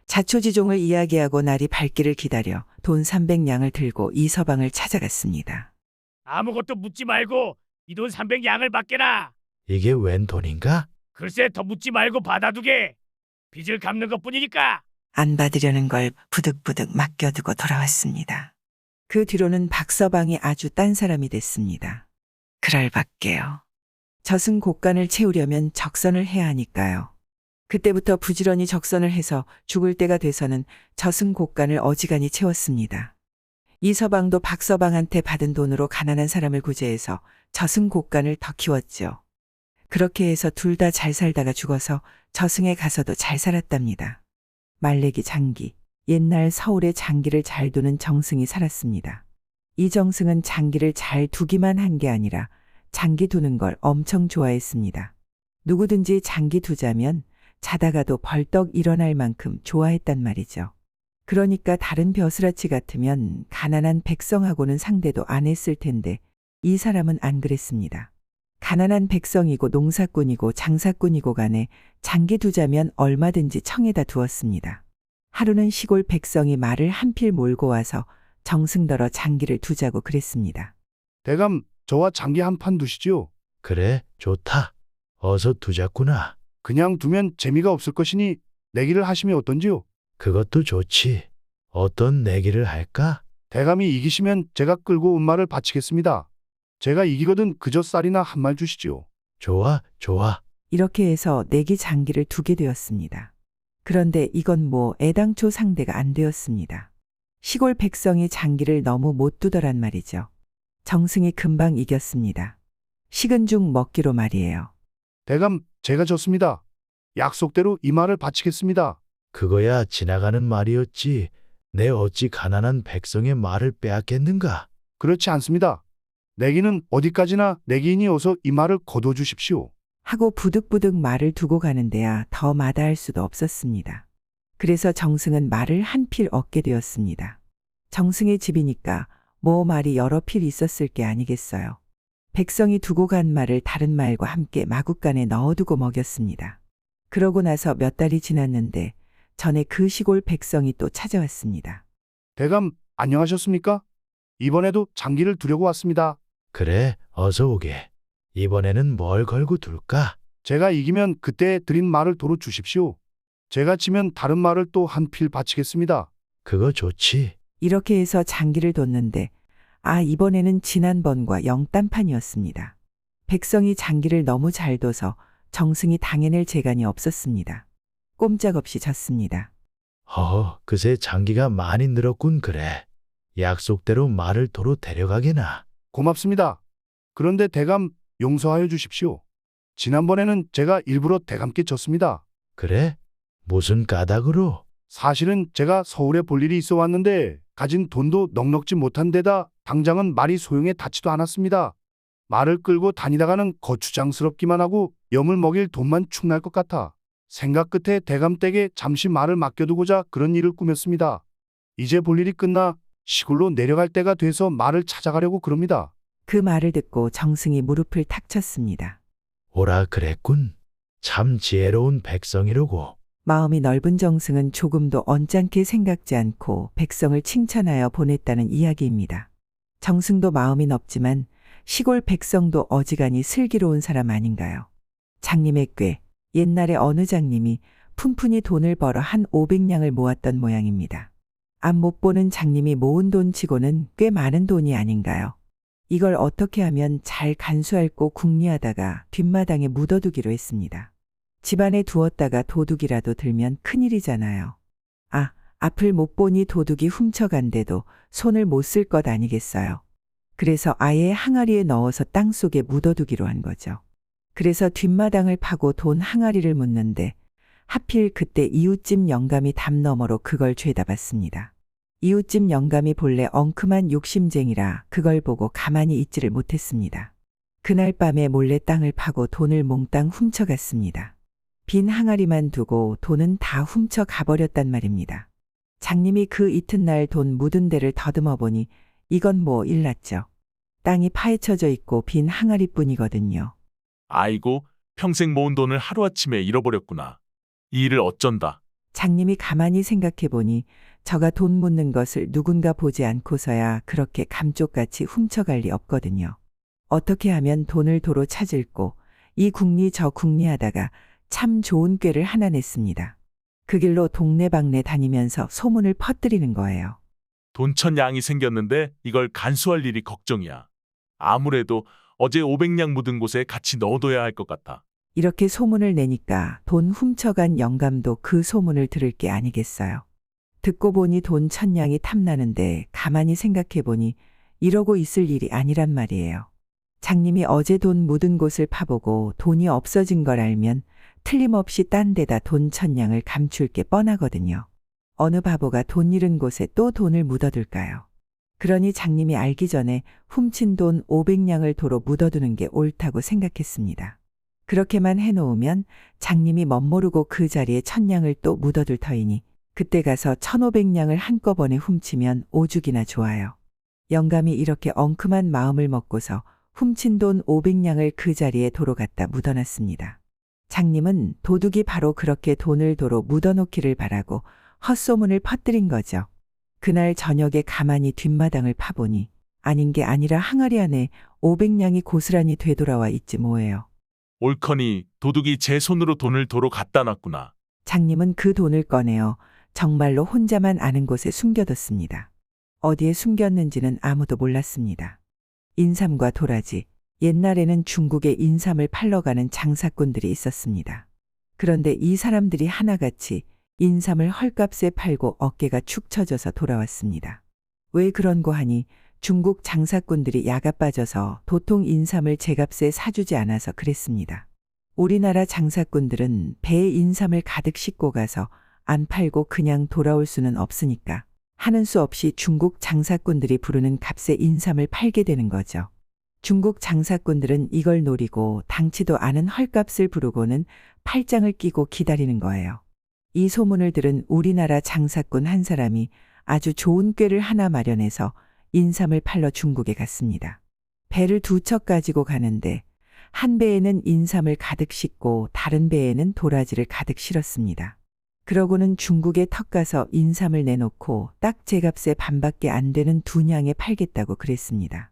자초지종을 이야기하고 날이 밝기를 기다려 돈 300냥을 들고 이서방을 찾아갔습니다. 아무것도 묻지 말고 이 돈 300양을 받게라. 이게 웬 돈인가? 글쎄 더 묻지 말고 받아두게. 빚을 갚는 것뿐이니까. 안 받으려는 걸 부득부득 맡겨두고 돌아왔습니다. 그 뒤로는 박서방이 아주 딴 사람이 됐습니다. 그럴 밖에요. 젖은 곡간을 채우려면 적선을 해야 하니까요. 그때부터 부지런히 적선을 해서 죽을 때가 돼서는 젖은 곡간을 어지간히 채웠습니다. 이서방도 박서방한테 받은 돈으로 가난한 사람을 구제해서 젖은 곡간을 더 키웠죠. 그렇게 해서 둘 다 잘 살다가 죽어서 저승에 가서도 잘 살았답니다. 말레기 장기, 옛날 서울의 장기를 잘 두는 정승이 살았습니다. 이 정승은 장기를 잘 두기만 한 게 아니라 장기 두는 걸 엄청 좋아했습니다. 누구든지 장기 두자면 자다가도 벌떡 일어날 만큼 좋아했단 말이죠. 그러니까 다른 벼슬아치 같으면 가난한 백성하고는 상대도 안 했을 텐데 이 사람은 안 그랬습니다. 가난한 백성이고 농사꾼이고 장사꾼이고 간에 장기 두자면 얼마든지 청에다 두었습니다. 하루는 시골 백성이 말을 한 필 몰고 와서 정승더러 장기를 두자고 그랬습니다. 대감, 저와 장기 한 판 두시지요. 그래, 좋다. 어서 두자꾸나. 그냥 두면 재미가 없을 것이니 내기를 하시면 어떤지요? 그것도 좋지. 어떤 내기를 할까? 대감이 이기시면 제가 끌고 은마를 바치겠습니다. 제가 이기거든 그저 쌀이나 한 말 주시지요. 좋아, 좋아. 이렇게 해서 내기 장기를 두게 되었습니다. 그런데 이건 뭐 애당초 상대가 안 되었습니다. 시골 백성이 장기를 너무 못 두더란 말이죠. 정승이 금방 이겼습니다. 식은 죽 먹기로 말이에요. 대감, 제가 졌습니다. 약속대로 이 말을 바치겠습니다. 그거야 지나가는 말이었지. 내 어찌 가난한 백성의 말을 빼앗겠는가? 그렇지 않습니다. 내기는 어디까지나 내기인이 어서 이 말을 거둬주십시오. 하고 부득부득 말을 두고 가는데야 더 마다할 수도 없었습니다. 그래서 정승은 말을 한 필 얻게 되었습니다. 정승의 집이니까 뭐 말이 여러 필 있었을 게 아니겠어요. 백성이 두고 간 말을 다른 말과 함께 마구간에 넣어두고 먹였습니다. 그러고 나서 몇 달이 지났는데 전에 그 시골 백성이 또 찾아왔습니다. 대감, 안녕하셨습니까? 이번에도 장기를 두려고 왔습니다. 그래, 어서 오게. 이번에는 뭘 걸고 둘까? 제가 이기면 그때 드린 말을 도로 주십시오. 제가 지면 다른 말을 또 한 필 바치겠습니다. 그거 좋지. 이렇게 해서 장기를 뒀는데 이번에는 지난번과 영딴판이었습니다. 백성이 장기를 너무 잘 둬서 정승이 당해낼 재간이 없었습니다. 꼼짝없이 졌습니다. 그새 장기가 많이 늘었군 그래. 약속대로 말을 도로 데려가게나. 고맙습니다. 그런데 대감, 용서하여 주십시오. 지난번에는 제가 일부러 대감께 졌습니다. 그래? 무슨 까닭으로? 사실은 제가 서울에 볼 일이 있어 왔는데 가진 돈도 넉넉지 못한 데다 당장은 말이 소용에 닿지도 않았습니다. 말을 끌고 다니다가는 거추장스럽기만 하고 염을 먹일 돈만 축날 것 같아 생각 끝에 대감 댁에 잠시 말을 맡겨두고자 그런 일을 꾸몄습니다. 이제 볼 일이 끝나 시골로 내려갈 때가 돼서 말을 찾아가려고 그럽니다. 그 말을 듣고 정승이 무릎을 탁 쳤습니다. 오라 그랬군. 참 지혜로운 백성이로고. 마음이 넓은 정승은 조금도 언짢게 생각지 않고 백성을 칭찬하여 보냈다는 이야기입니다. 정승도 마음이 넓지만 시골 백성도 어지간히 슬기로운 사람 아닌가요? 장님의 꾀, 옛날에 어느 장님이 푼푼히 돈을 벌어 한 500냥을 모았던 모양입니다. 앞 못 보는 장님이 모은 돈치고는 꽤 많은 돈이 아닌가요? 이걸 어떻게 하면 잘 간수할고 궁리하다가 뒷마당에 묻어두기로 했습니다. 집안에 두었다가 도둑이라도 들면 큰일이잖아요. 앞을 못 보니 도둑이 훔쳐간데도 손을 못 쓸 것 아니겠어요. 그래서 아예 항아리에 넣어서 땅속에 묻어두기로 한 거죠. 그래서 뒷마당을 파고 돈 항아리를 묻는데 하필 그때 이웃집 영감이 담 너머로 그걸 죄다 봤습니다. 이웃집 영감이 본래 엉큼한 욕심쟁이라 그걸 보고 가만히 있지를 못했습니다. 그날 밤에 몰래 땅을 파고 돈을 몽땅 훔쳐갔습니다. 빈 항아리만 두고 돈은 다 훔쳐가버렸단 말입니다. 장님이 그 이튿날 돈 묻은 데를 더듬어 보니 이건 뭐 일났죠. 땅이 파헤쳐져 있고 빈 항아리뿐이거든요. 아이고, 평생 모은 돈을 하루아침에 잃어버렸구나. 이 일을 어쩐다. 장님이 가만히 생각해 보니 저가 돈 묻는 것을 누군가 보지 않고서야 그렇게 감쪽같이 훔쳐갈 리 없거든요. 어떻게 하면 돈을 도로 찾을꼬 이 궁리 저 궁리 하다가 참 좋은 꾀를 하나 냈습니다. 그 길로 동네방네 다니면서 소문을 퍼뜨리는 거예요. 돈천 양이 생겼는데 이걸 간수할 일이 걱정이야. 아무래도 어제 500냥 묻은 곳에 같이 넣어둬야 할 것 같아. 이렇게 소문을 내니까 돈 훔쳐간 영감도 그 소문을 들을 게 아니겠어요. 듣고 보니 돈 1000냥이 탐나는데 가만히 생각해 보니 이러고 있을 일이 아니란 말이에요. 장님이 어제 돈 묻은 곳을 파보고 돈이 없어진 걸 알면 틀림없이 딴 데다 돈 1000냥을 감출 게 뻔하거든요. 어느 바보가 돈 잃은 곳에 또 돈을 묻어둘까요? 그러니 장님이 알기 전에 훔친 돈 500냥을 도로 묻어두는 게 옳다고 생각했습니다. 그렇게만 해놓으면 장님이 멋모르고 그 자리에 1000냥을 또 묻어둘 터이니 그때 가서 1500냥을 한꺼번에 훔치면 오죽이나 좋아요. 영감이 이렇게 엉큼한 마음을 먹고서 훔친 돈 500냥을 그 자리에 도로 갖다 묻어놨습니다. 장님은 도둑이 바로 그렇게 돈을 도로 묻어놓기를 바라고 헛소문을 퍼뜨린 거죠. 그날 저녁에 가만히 뒷마당을 파보니 아닌 게 아니라 항아리 안에 500냥이 고스란히 되돌아와 있지 뭐예요. 옳거니 도둑이 제 손으로 돈을 도로 갖다 놨구나. 장님은 그 돈을 꺼내어 정말로 혼자만 아는 곳에 숨겨뒀습니다. 어디에 숨겼는지는 아무도 몰랐습니다. 인삼과 도라지, 옛날에는 중국에 인삼을 팔러 가는 장사꾼들이 있었습니다. 그런데 이 사람들이 하나같이 인삼을 헐값에 팔고 어깨가 축 처져서 돌아왔습니다. 왜 그런고 하니 중국 장사꾼들이 야가 빠져서 도통 인삼을 제값에 사주지 않아서 그랬습니다. 우리나라 장사꾼들은 배에 인삼을 가득 싣고 가서 안 팔고 그냥 돌아올 수는 없으니까 하는 수 없이 중국 장사꾼들이 부르는 값에 인삼을 팔게 되는 거죠. 중국 장사꾼들은 이걸 노리고 당치도 않은 헐값을 부르고는 팔짱을 끼고 기다리는 거예요. 이 소문을 들은 우리나라 장사꾼 한 사람이 아주 좋은 꾀를 하나 마련해서 인삼을 팔러 중국에 갔습니다. 배를 2척 가지고 가는데 한 배에는 인삼을 가득 싣고 다른 배에는 도라지를 가득 실었습니다. 그러고는 중국에 턱 가서 인삼을 내놓고 딱 제값에 반밖에 안 되는 2냥에 팔겠다고 그랬습니다.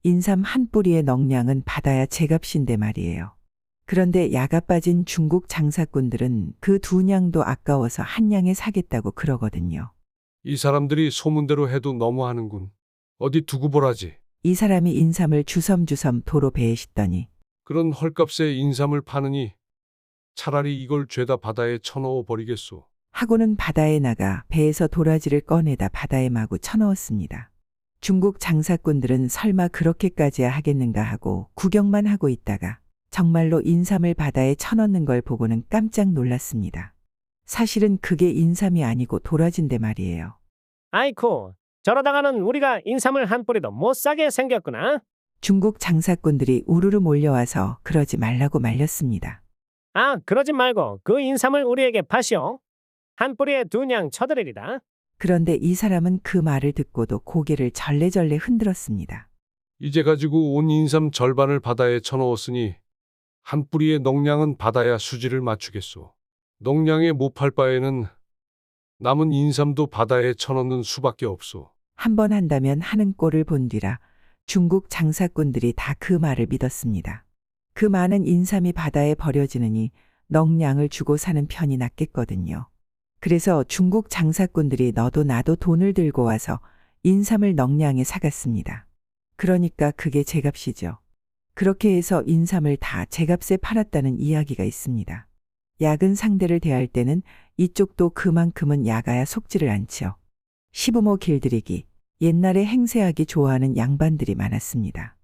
인삼 한 뿌리의 넉량은 받아야 제값인데 말이에요. 그런데 야가 빠진 중국 장사꾼들은 그 2냥도 아까워서 1냥에 사겠다고 그러거든요. 이 사람들이 소문대로 해도 너무하는군. 어디 두고 보라지. 이 사람이 인삼을 주섬주섬 도로 배에 싣더니 그런 헐값에 인삼을 파느니 차라리 이걸 죄다 바다에 쳐넣어 버리겠소. 하고는 바다에 나가 배에서 도라지를 꺼내다 바다에 마구 쳐넣었습니다. 중국 장사꾼들은 설마 그렇게까지야 하겠는가 하고 구경만 하고 있다가 정말로 인삼을 바다에 쳐넣는 걸 보고는 깜짝 놀랐습니다. 사실은 그게 인삼이 아니고 도라지인데 말이에요. 아이쿠, 저러다가는 우리가 인삼을 한 뿌리도 못 사게 생겼구나. 중국 장사꾼들이 우르르 몰려와서 그러지 말라고 말렸습니다. 아, 그러지 말고 그 인삼을 우리에게 파시오. 한 뿌리에 2냥 쳐드리리다. 그런데 이 사람은 그 말을 듣고도 고개를 절레절레 흔들었습니다. 이제 가지고 온 인삼 절반을 바다에 쳐넣었으니 한 뿌리의 넉량은 받아야 수지를 맞추겠소. 넉량에 못 팔 바에는 남은 인삼도 바다에 쳐넣는 수밖에 없소. 한 번 한다면 하는 꼴을 본 뒤라 중국 장사꾼들이 다 그 말을 믿었습니다. 그 많은 인삼이 바다에 버려지느니 넉량을 주고 사는 편이 낫겠거든요. 그래서 중국 장사꾼들이 너도 나도 돈을 들고 와서 인삼을 넉량에 사갔습니다. 그러니까 그게 제값이죠. 그렇게 해서 인삼을 다 제값에 팔았다는 이야기가 있습니다. 약은 상대를 대할 때는 이쪽도 그만큼은 약아야 속지를 않지요. 시부모 길들이기, 옛날에 행세하기 좋아하는 양반들이 많았습니다.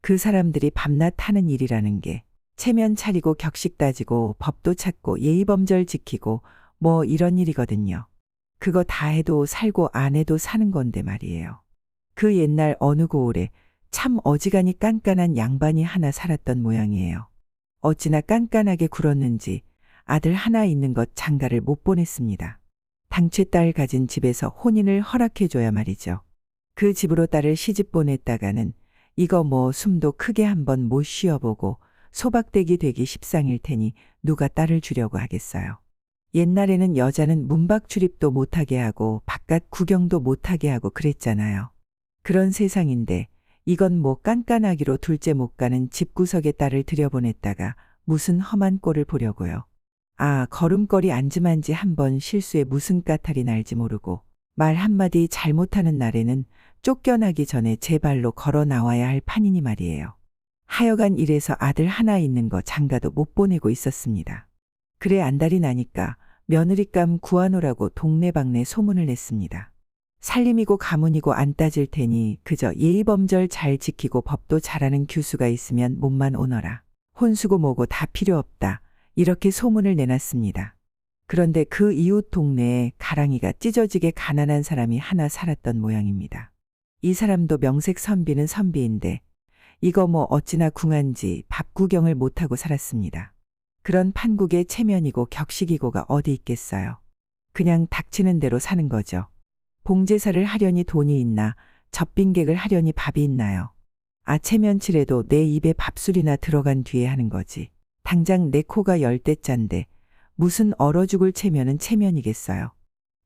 그 사람들이 밤낮 하는 일이라는 게 체면 차리고 격식 따지고 법도 찾고 예의범절 지키고 뭐 이런 일이거든요. 그거 다 해도 살고 안 해도 사는 건데 말이에요. 그 옛날 어느 고을에 참 어지간히 깐깐한 양반이 하나 살았던 모양이에요. 어찌나 깐깐하게 굴었는지 아들 하나 있는 것 장가를 못 보냈습니다. 당최 딸 가진 집에서 혼인을 허락해줘야 말이죠. 그 집으로 딸을 시집 보냈다가는 이거 뭐 숨도 크게 한번 못 쉬어보고 소박대기 되기 십상일 테니 누가 딸을 주려고 하겠어요. 옛날에는 여자는 문밖 출입도 못하게 하고 바깥 구경도 못하게 하고 그랬잖아요. 그런 세상인데 이건 뭐 깐깐하기로 둘째 못 가는 집구석에 딸을 들여보냈다가 무슨 험한 꼴을 보려고요. 아, 걸음걸이 앉으만지 한번 실수에 무슨 까탈이 날지 모르고 말 한마디 잘못하는 날에는 쫓겨나기 전에 제 발로 걸어 나와야 할 판이니 말이에요. 하여간 이래서 아들 하나 있는 거 장가도 못 보내고 있었습니다. 그래 안달이 나니까 며느리감 구하노라고 동네방네 소문을 냈습니다. 살림이고 가문이고 안 따질 테니 그저 예의범절 잘 지키고 법도 잘하는 교수가 있으면 몸만 오너라. 혼수고 뭐고 다 필요 없다. 이렇게 소문을 내놨습니다. 그런데 그 이웃 동네에 가랑이가 찢어지게 가난한 사람이 하나 살았던 모양입니다. 이 사람도 명색 선비는 선비인데 이거 뭐 어찌나 궁한지 밥 구경을 못하고 살았습니다. 그런 판국에 체면이고 격식이고가 어디 있겠어요. 그냥 닥치는 대로 사는 거죠. 봉제사를 하려니 돈이 있나 젖빈객을 하려니 밥이 있나요. 아 체면치레도 내 입에 밥술이나 들어간 뒤에 하는 거지. 당장 내 코가 10대짠데 무슨 얼어 죽을 체면은 체면이겠어요.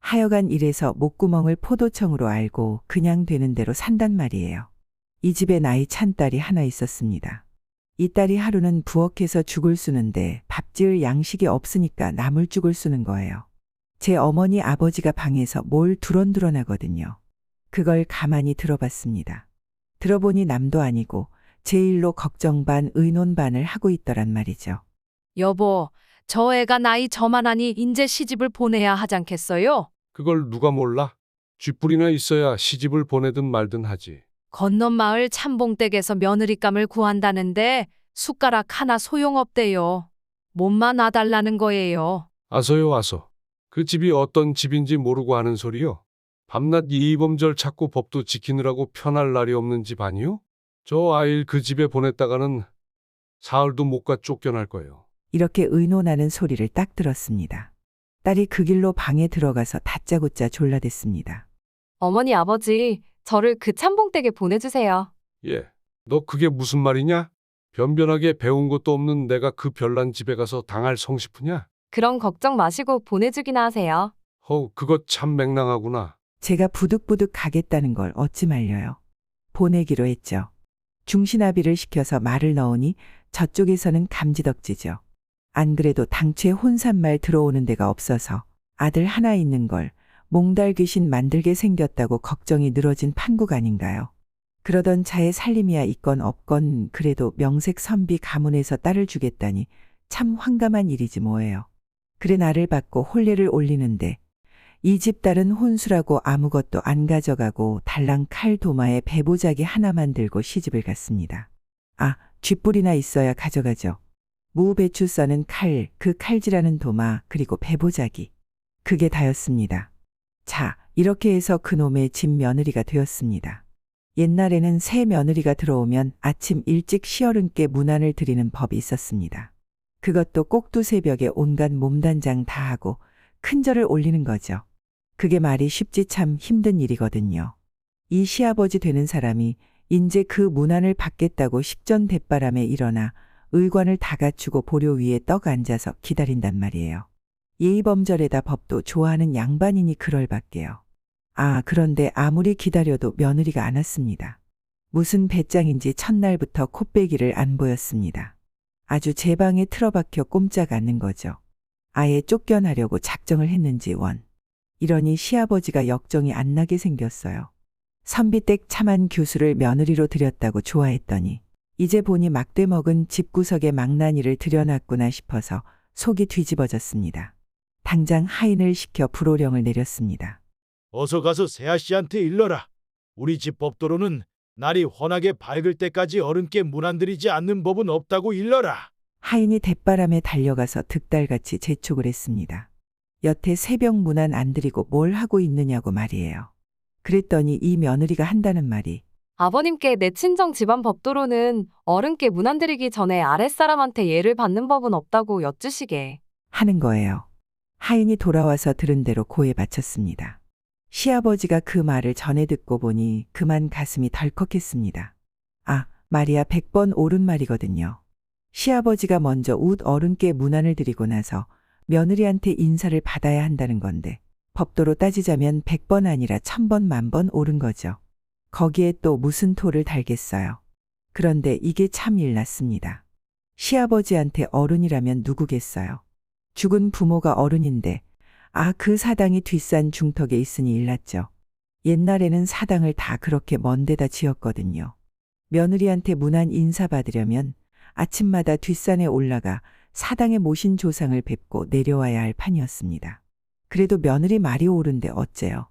하여간 이래서 목구멍을 포도청으로 알고 그냥 되는 대로 산단 말이에요. 이 집에 나이 찬 딸이 하나 있었습니다. 이 딸이 하루는 부엌에서 죽을 쓰는데 밥 지을 양식이 없으니까 나물죽을 쓰는 거예요. 제 어머니 아버지가 방에서 뭘 두런두런 하거든요. 그걸 가만히 들어봤습니다. 들어보니 남도 아니고 제 일로 걱정 반 의논 반을 하고 있더란 말이죠. 여보, 저 애가 나이 저만하니 인제 시집을 보내야 하잖겠어요? 그걸 누가 몰라? 쥐뿔이나 있어야 시집을 보내든 말든 하지. 건넌 마을 참봉댁에서 며느리감을 구한다는데 숟가락 하나 소용없대요. 몸만 와달라는 거예요. 아서요 아서. 그 집이 어떤 집인지 모르고 하는 소리요? 밤낮 예의범절 찾고 법도 지키느라고 편할 날이 없는 집 아니요? 저 아이를 그 집에 보냈다가는 사흘도 못 가 쫓겨날 거예요. 이렇게 의논하는 소리를 딱 들었습니다. 딸이 그 길로 방에 들어가서 다짜고짜 졸라댔습니다. 어머니 아버지, 저를 그 참봉댁에 보내주세요. 예, 너 그게 무슨 말이냐? 변변하게 배운 것도 없는 내가 그 별난 집에 가서 당할 성시푸냐? 그런 걱정 마시고 보내주기나 하세요. 그거 참 맹랑하구나. 제가 부득부득 가겠다는 걸 어찌 말려요. 보내기로 했죠. 중신아비를 시켜서 말을 넣으니 저쪽에서는 감지덕지죠. 안 그래도 당최 혼산말 들어오는 데가 없어서 아들 하나 있는 걸 몽달 귀신 만들게 생겼다고 걱정이 늘어진 판국 아닌가요. 그러던 차에 살림이야 있건 없건 그래도 명색 선비 가문에서 딸을 주겠다니 참 황감한 일이지 뭐예요. 그래 나를 받고 혼례를 올리는데 이 집 딸은 혼수라고 아무것도 안 가져가고 달랑 칼 도마에 배보자기 하나만 들고 시집을 갔습니다. 아, 쥐뿔이나 있어야 가져가죠. 무 배추 써는 칼, 그 칼질하는 도마, 그리고 배보자기. 그게 다였습니다. 자, 이렇게 해서 그놈의 집 며느리가 되었습니다. 옛날에는 새 며느리가 들어오면 아침 일찍 시어른께 문안을 드리는 법이 있었습니다. 그것도 꼭두 새벽에 온갖 몸단장 다 하고 큰 절을 올리는 거죠. 그게 말이 쉽지 참 힘든 일이거든요. 이 시아버지 되는 사람이 인제 그 문안을 받겠다고 식전 대바람에 일어나 의관을 다 갖추고 보료 위에 떡 앉아서 기다린단 말이에요. 예의범절에다 법도 좋아하는 양반이니 그럴 밖에요. 아, 그런데 아무리 기다려도 며느리가 안 왔습니다. 무슨 배짱인지 첫날부터 콧배기를 안 보였습니다. 아주 제 방에 틀어박혀 꼼짝 않는 거죠. 아예 쫓겨나려고 작정을 했는지 원. 이러니 시아버지가 역정이 안 나게 생겼어요. 선비댁 참한 교수를 며느리로 들였다고 좋아했더니 이제 보니 막대 먹은 집구석에 망나니를 들여놨구나 싶어서 속이 뒤집어졌습니다. 당장 하인을 시켜 불호령을 내렸습니다. 어서 가서 새아씨한테 일러라. 우리 집 법도로는 날이 환하게 밝을 때까지 어른께 문안 드리지 않는 법은 없다고 일러라. 하인이 대바람에 달려가서 득달같이 재촉을 했습니다. 여태 새벽 문안 안 드리고 뭘 하고 있느냐고 말이에요. 그랬더니 이 며느리가 한다는 말이 아버님께 내 친정 집안 법도로는 어른께 문안 드리기 전에 아랫사람한테 예를 받는 법은 없다고 여쭈시게 하는 거예요. 하인이 돌아와서 들은 대로 고에 바쳤습니다. 시아버지가 그 말을 전해 듣고 보니 그만 가슴이 덜컥했습니다. 아, 말이야 100번 옳은 말이거든요. 시아버지가 먼저 웃 어른께 문안을 드리고 나서 며느리한테 인사를 받아야 한다는 건데 법도로 따지자면 100번 아니라 1000번 만번 옳은 거죠. 거기에 또 무슨 토를 달겠어요. 그런데 이게 참 일났습니다. 시아버지한테 어른이라면 누구겠어요. 죽은 부모가 어른인데 그 사당이 뒷산 중턱에 있으니 일났죠. 옛날에는 사당을 다 그렇게 먼 데다 지었거든요. 며느리한테 문안 인사받으려면 아침마다 뒷산에 올라가 사당에 모신 조상을 뵙고 내려와야 할 판이었습니다. 그래도 며느리 말이 옳은데 어째요.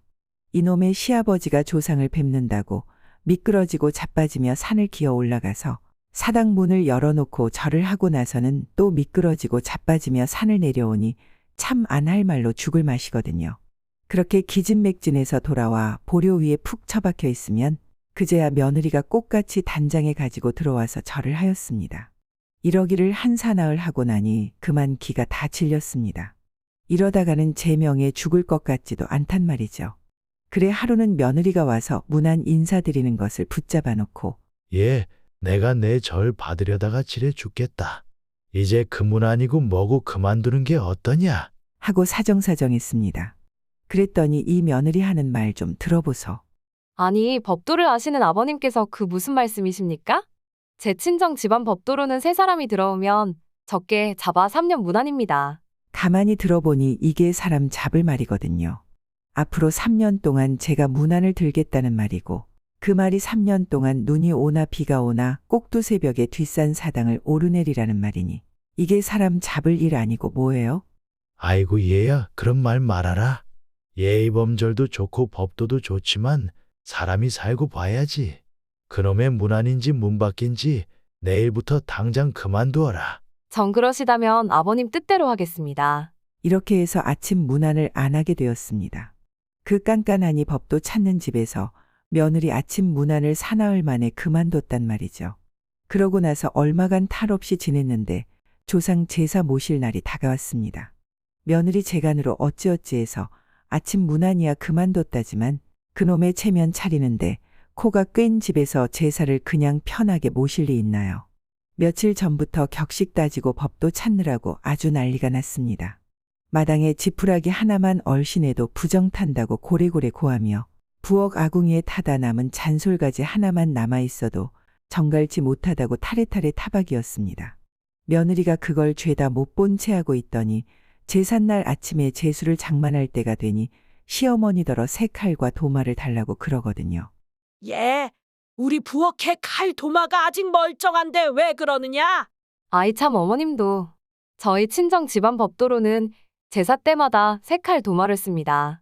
이놈의 시아버지가 조상을 뵙는다고 미끄러지고 자빠지며 산을 기어 올라가서 사당 문을 열어놓고 절을 하고 나서는 또 미끄러지고 자빠지며 산을 내려오니 참 안 할 말로 죽을 맛이거든요. 그렇게 기진맥진해서 돌아와 보료 위에 푹 처박혀 있으면 그제야 며느리가 꽃같이 단장에 가지고 들어와서 절을 하였습니다. 이러기를 한 사나흘 하고 나니 그만 기가 다 질렸습니다. 이러다가는 제 명에 죽을 것 같지도 않단 말이죠. 그래 하루는 며느리가 와서 문안 인사드리는 것을 붙잡아 놓고 예, 내가 내 절 받으려다가 지레 죽겠다. 이제 그 문안이고 뭐고 그만두는 게 어떠냐? 하고 사정사정했습니다. 그랬더니 이 며느리 하는 말 좀 들어보소. 아니, 법도를 아시는 아버님께서 그 무슨 말씀이십니까? 제 친정 집안 법도로는 세 사람이 들어오면 적게 잡아 3년 문안입니다. 가만히 들어보니 이게 사람 잡을 말이거든요. 앞으로 3년 동안 제가 문안을 들겠다는 말이고 그 말이 3년 동안 눈이 오나 비가 오나 꼭두 새벽에 뒷산 사당을 오르내리라는 말이니 이게 사람 잡을 일 아니고 뭐예요? 아이고 얘야, 그런 말 말아라. 예의범절도 좋고 법도도 좋지만 사람이 살고 봐야지. 그놈의 문안인지 문밖인지 내일부터 당장 그만두어라. 정 그러시다면 아버님 뜻대로 하겠습니다. 이렇게 해서 아침 문안을 안 하게 되었습니다. 그 깐깐하니 법도 찾는 집에서 며느리 아침 문안을 사나흘 만에 그만뒀단 말이죠. 그러고 나서 얼마간 탈 없이 지냈는데 조상 제사 모실 날이 다가왔습니다. 며느리 재간으로 어찌어찌해서 아침 문안이야 그만뒀다지만 그놈의 체면 차리는데 코가 꿰인 집에서 제사를 그냥 편하게 모실 리 있나요? 며칠 전부터 격식 따지고 법도 찾느라고 아주 난리가 났습니다. 마당에 지푸라기 하나만 얼씬해도 부정 탄다고 고래고래 고하며 부엌 아궁이에 타다 남은 잔솔가지 하나만 남아있어도 정갈지 못하다고 타레타레 타박이었습니다. 며느리가 그걸 죄다 못 본 채 하고 있더니 제삿날 아침에 제수를 장만할 때가 되니 시어머니더러 새 칼과 도마를 달라고 그러거든요. 예, 우리 부엌에 칼 도마가 아직 멀쩡한데 왜 그러느냐? 아이 참 어머님도. 저희 친정 집안 법도로는 제사 때마다 새 칼 도마를 씁니다.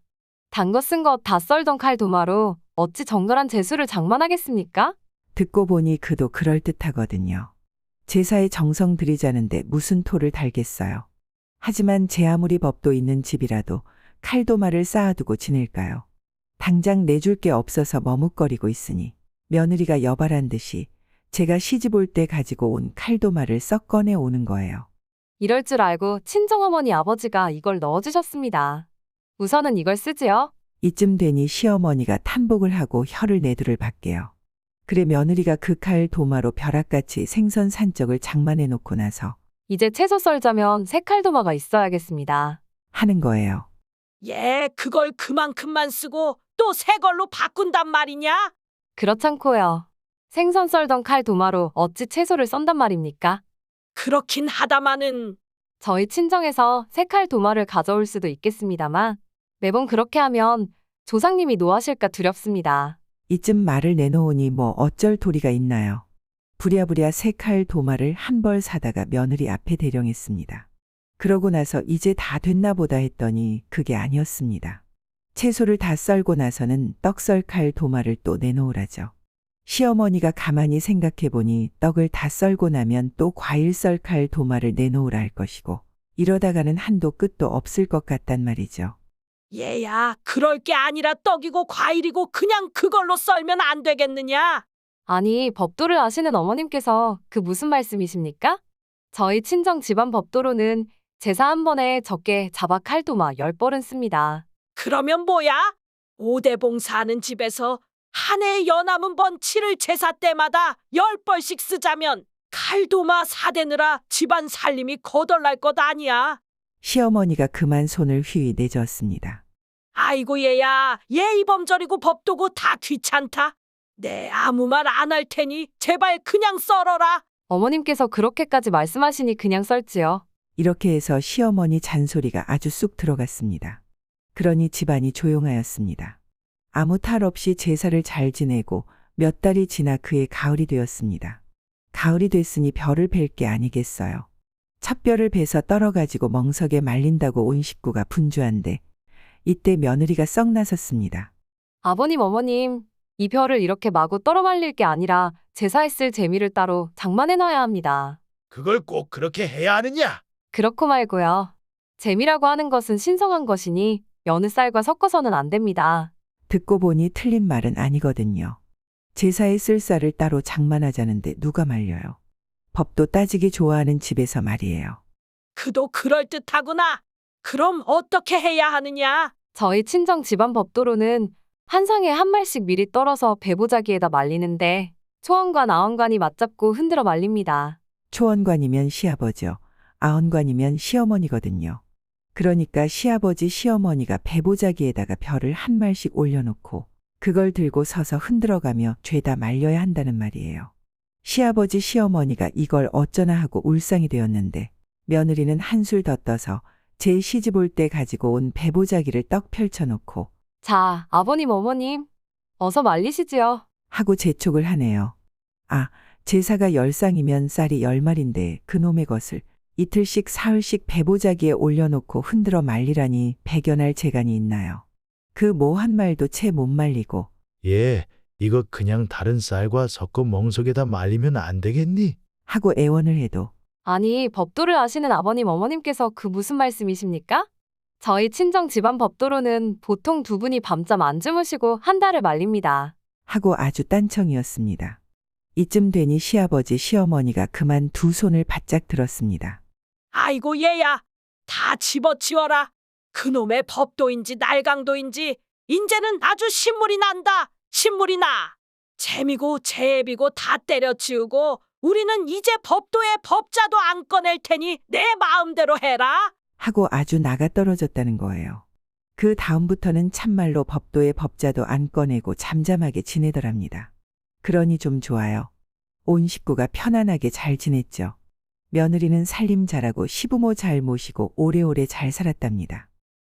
단 거 쓴 거 다 썰던 칼 도마로 어찌 정갈한 제수를 장만하겠습니까? 듣고 보니 그도 그럴듯하거든요. 제사에 정성 들이자는데 무슨 토를 달겠어요. 하지만 제 아무리 법도 있는 집이라도 칼도마를 쌓아두고 지낼까요? 당장 내줄 게 없어서 머뭇거리고 있으니 며느리가 여발한 듯이 제가 시집 올 때 가지고 온 칼도마를 썩 꺼내 오는 거예요. 이럴 줄 알고 친정어머니 아버지가 이걸 넣어주셨습니다. 우선은 이걸 쓰지요. 이쯤 되니 시어머니가 탄복을 하고 혀를 내두를 밖에요. 그래 며느리가 그 칼 도마로 벼락같이 생선 산적을 장만해 놓고 나서 이제 채소 썰자면 새 칼 도마가 있어야겠습니다. 하는 거예요. 예, 그걸 그만큼만 쓰고 또 새 걸로 바꾼단 말이냐? 그렇잖고요. 생선 썰던 칼 도마로 어찌 채소를 썬단 말입니까? 그렇긴 하다마는 저희 친정에서 새 칼 도마를 가져올 수도 있겠습니다만 매번 그렇게 하면 조상님이 노하실까 두렵습니다. 이쯤 말을 내놓으니 뭐 어쩔 도리가 있나요. 부랴부랴 새 칼 도마를 한 벌 사다가 며느리 앞에 대령했습니다. 그러고 나서 이제 다 됐나 보다 했더니 그게 아니었습니다. 채소를 다 썰고 나서는 떡 썰 칼 도마를 또 내놓으라죠. 시어머니가 가만히 생각해 보니 떡을 다 썰고 나면 또 과일 썰 칼 도마를 내놓으라 할 것이고 이러다가는 한도 끝도 없을 것 같단 말이죠. 얘야, 그럴 게 아니라 떡이고 과일이고 그냥 그걸로 썰면 안 되겠느냐? 아니, 법도를 아시는 어머님께서 그 무슨 말씀이십니까? 저희 친정 집안 법도로는 제사 한 번에 적게 자바 칼 도마 10벌은 씁니다. 그러면 뭐야? 5대 봉사하는 집에서 한 해에 연암은 번 치를 제사 때마다 10벌씩 쓰자면 칼도마 사대느라 집안 살림이 거덜날 것 아니야. 시어머니가 그만 손을 휘휘 내저었습니다. 아이고 얘야, 예의범절이고 법도고 다 귀찮다. 내 아무 말 안 할 테니 제발 그냥 썰어라. 어머님께서 그렇게까지 말씀하시니 그냥 썰지요. 이렇게 해서 시어머니 잔소리가 아주 쑥 들어갔습니다. 그러니 집안이 조용하였습니다. 아무 탈 없이 제사를 잘 지내고 몇 달이 지나 그의 가을이 되었습니다. 가을이 됐으니 벼를 벨 게 아니겠어요. 찻벼를 베서 떨어가지고 멍석에 말린다고 온 식구가 분주한데 이때 며느리가 썩 나섰습니다. 아버님, 어머님, 이 벼를 이렇게 마구 떨어 말릴 게 아니라 제사했을 재미를 따로 장만해놔야 합니다. 그걸 꼭 그렇게 해야 하느냐? 그렇고 말고요. 재미라고 하는 것은 신성한 것이니 여느 쌀과 섞어서는 안 됩니다. 듣고 보니 틀린 말은 아니거든요. 제사에 쓸 쌀을 따로 장만하자는데 누가 말려요. 법도 따지기 좋아하는 집에서 말이에요. 그도 그럴듯하구나. 그럼 어떻게 해야 하느냐? 저희 친정 집안 법도로는 한 상에 한 말씩 미리 떨어서 배보자기에다 말리는데 초원관, 아원관이 맞잡고 흔들어 말립니다. 초원관이면 시아버지요. 아원관이면 시어머니거든요. 그러니까 시아버지, 시어머니가 배보자기에다가 벼를 한 말씩 올려놓고 그걸 들고 서서 흔들어가며 죄다 말려야 한다는 말이에요. 시아버지, 시어머니가 이걸 어쩌나 하고 울상이 되었는데 며느리는 한술 더 떠서 제 시집 올 때 가지고 온 배보자기를 떡 펼쳐놓고 자, 아버님, 어머님, 어서 말리시지요. 하고 재촉을 하네요. 아, 제사가 10쌍이면 쌀이 10마리인데 그놈의 것을 이틀씩 사흘씩 배보자기에 올려놓고 흔들어 말리라니 배견할 재간이 있나요? 그 뭐 한 말도 채 못 말리고 예, 이거 그냥 다른 쌀과 섞어 멍석에다 말리면 안 되겠니? 하고 애원을 해도 아니, 법도를 아시는 아버님, 어머님께서 그 무슨 말씀이십니까? 저희 친정 집안 법도로는 보통 두 분이 밤잠 안 주무시고 한 달을 말립니다. 하고 아주 딴청이었습니다. 이쯤 되니 시아버지, 시어머니가 그만 두 손을 바짝 들었습니다. 아이고 얘야, 다 집어치워라. 그놈의 법도인지 날강도인지 인제는 아주 신물이 난다. 신물이 나. 재미고 재비고 다 때려치우고 우리는 이제 법도의 법자도 안 꺼낼 테니 내 마음대로 해라. 하고 아주 나가 떨어졌다는 거예요. 그 다음부터는 참말로 법도의 법자도 안 꺼내고 잠잠하게 지내더랍니다. 그러니 좀 좋아요. 온 식구가 편안하게 잘 지냈죠. 며느리는 살림 잘하고 시부모 잘 모시고 오래오래 잘 살았답니다.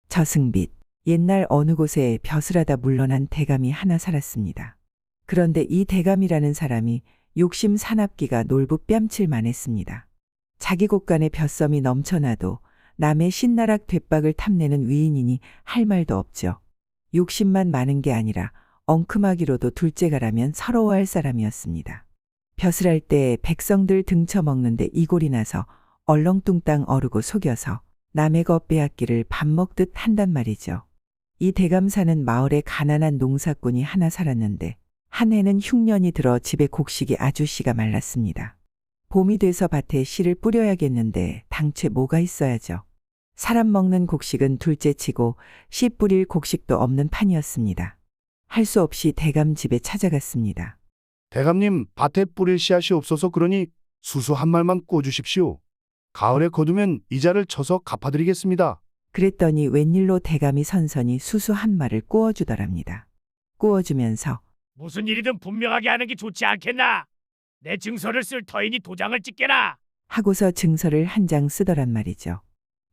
저승빛, 옛날 어느 곳에 벼슬하다 물러난 대감이 하나 살았습니다. 그런데 이 대감이라는 사람이 욕심 사납기가 놀부 뺨칠만 했습니다. 자기 곳간에 벼썸이 넘쳐나도 남의 신나락 됐박을 탐내는 위인이니 할 말도 없죠. 욕심만 많은 게 아니라 엉큼하기로도 둘째가라면 서러워할 사람이었습니다. 벼슬할 때 백성들 등쳐먹는데 이골이 나서 얼렁뚱땅 어르고 속여서 남의 것 빼앗기를 밥 먹듯 한단 말이죠. 이 대감 사는 마을에 가난한 농사꾼이 하나 살았는데 한 해는 흉년이 들어 집에 곡식이 아주 씨가 말랐습니다. 봄이 돼서 밭에 씨를 뿌려야겠는데 당최 뭐가 있어야죠. 사람 먹는 곡식은 둘째치고 씨 뿌릴 곡식도 없는 판이었습니다. 할 수 없이 대감 집에 찾아갔습니다. 대감님, 밭에 뿌릴 씨앗이 없어서 그러니 수수 한 말만 꽂으십시오. 가을에 거두면 이자를 쳐서 갚아드리겠습니다. 그랬더니 웬일로 대감이 선선히 수수 한 말을 구워주더랍니다. 구워주면서 무슨 일이든 분명하게 하는 게 좋지 않겠나? 내 증서를 쓸 터이니 도장을 찍게나. 하고서 증서를 한 장 쓰더란 말이죠.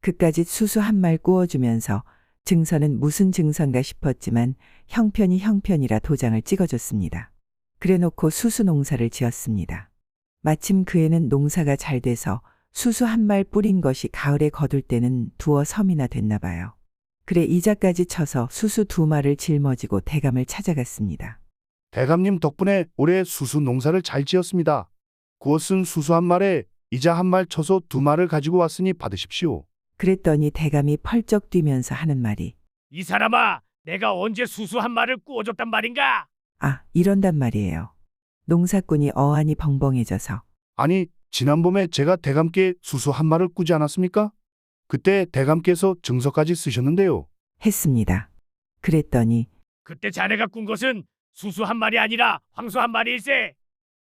그까짓 수수 한 말 구워주면서 증서는 무슨 증서인가 싶었지만 형편이라 도장을 찍어줬습니다. 그래놓고 수수 농사를 지었습니다. 마침 그 해는 농사가 잘 돼서 수수 한 말 뿌린 것이 가을에 거둘 때는 두어 섬이나 됐나 봐요. 그래 이자까지 쳐서 수수 두 말을 짊어지고 대감을 찾아갔습니다. 대감님 덕분에 올해 수수 농사를 잘 지었습니다. 구워 쓴 수수 한 말에 이자 한 말 쳐서 두 말을 가지고 왔으니 받으십시오. 그랬더니 대감이 펄쩍 뛰면서 하는 말이 이 사람아, 내가 언제 수수 한 말을 구워줬단 말인가? 아, 이런단 말이에요. 농사꾼이 어안이 벙벙해져서 아니, 지난봄에 제가 대감께 수수 한 말을 꾸지 않았습니까? 그때 대감께서 증서까지 쓰셨는데요. 했습니다. 그랬더니 그때 자네가 꾼 것은 수수 한 말이 아니라 황소 한 말일세.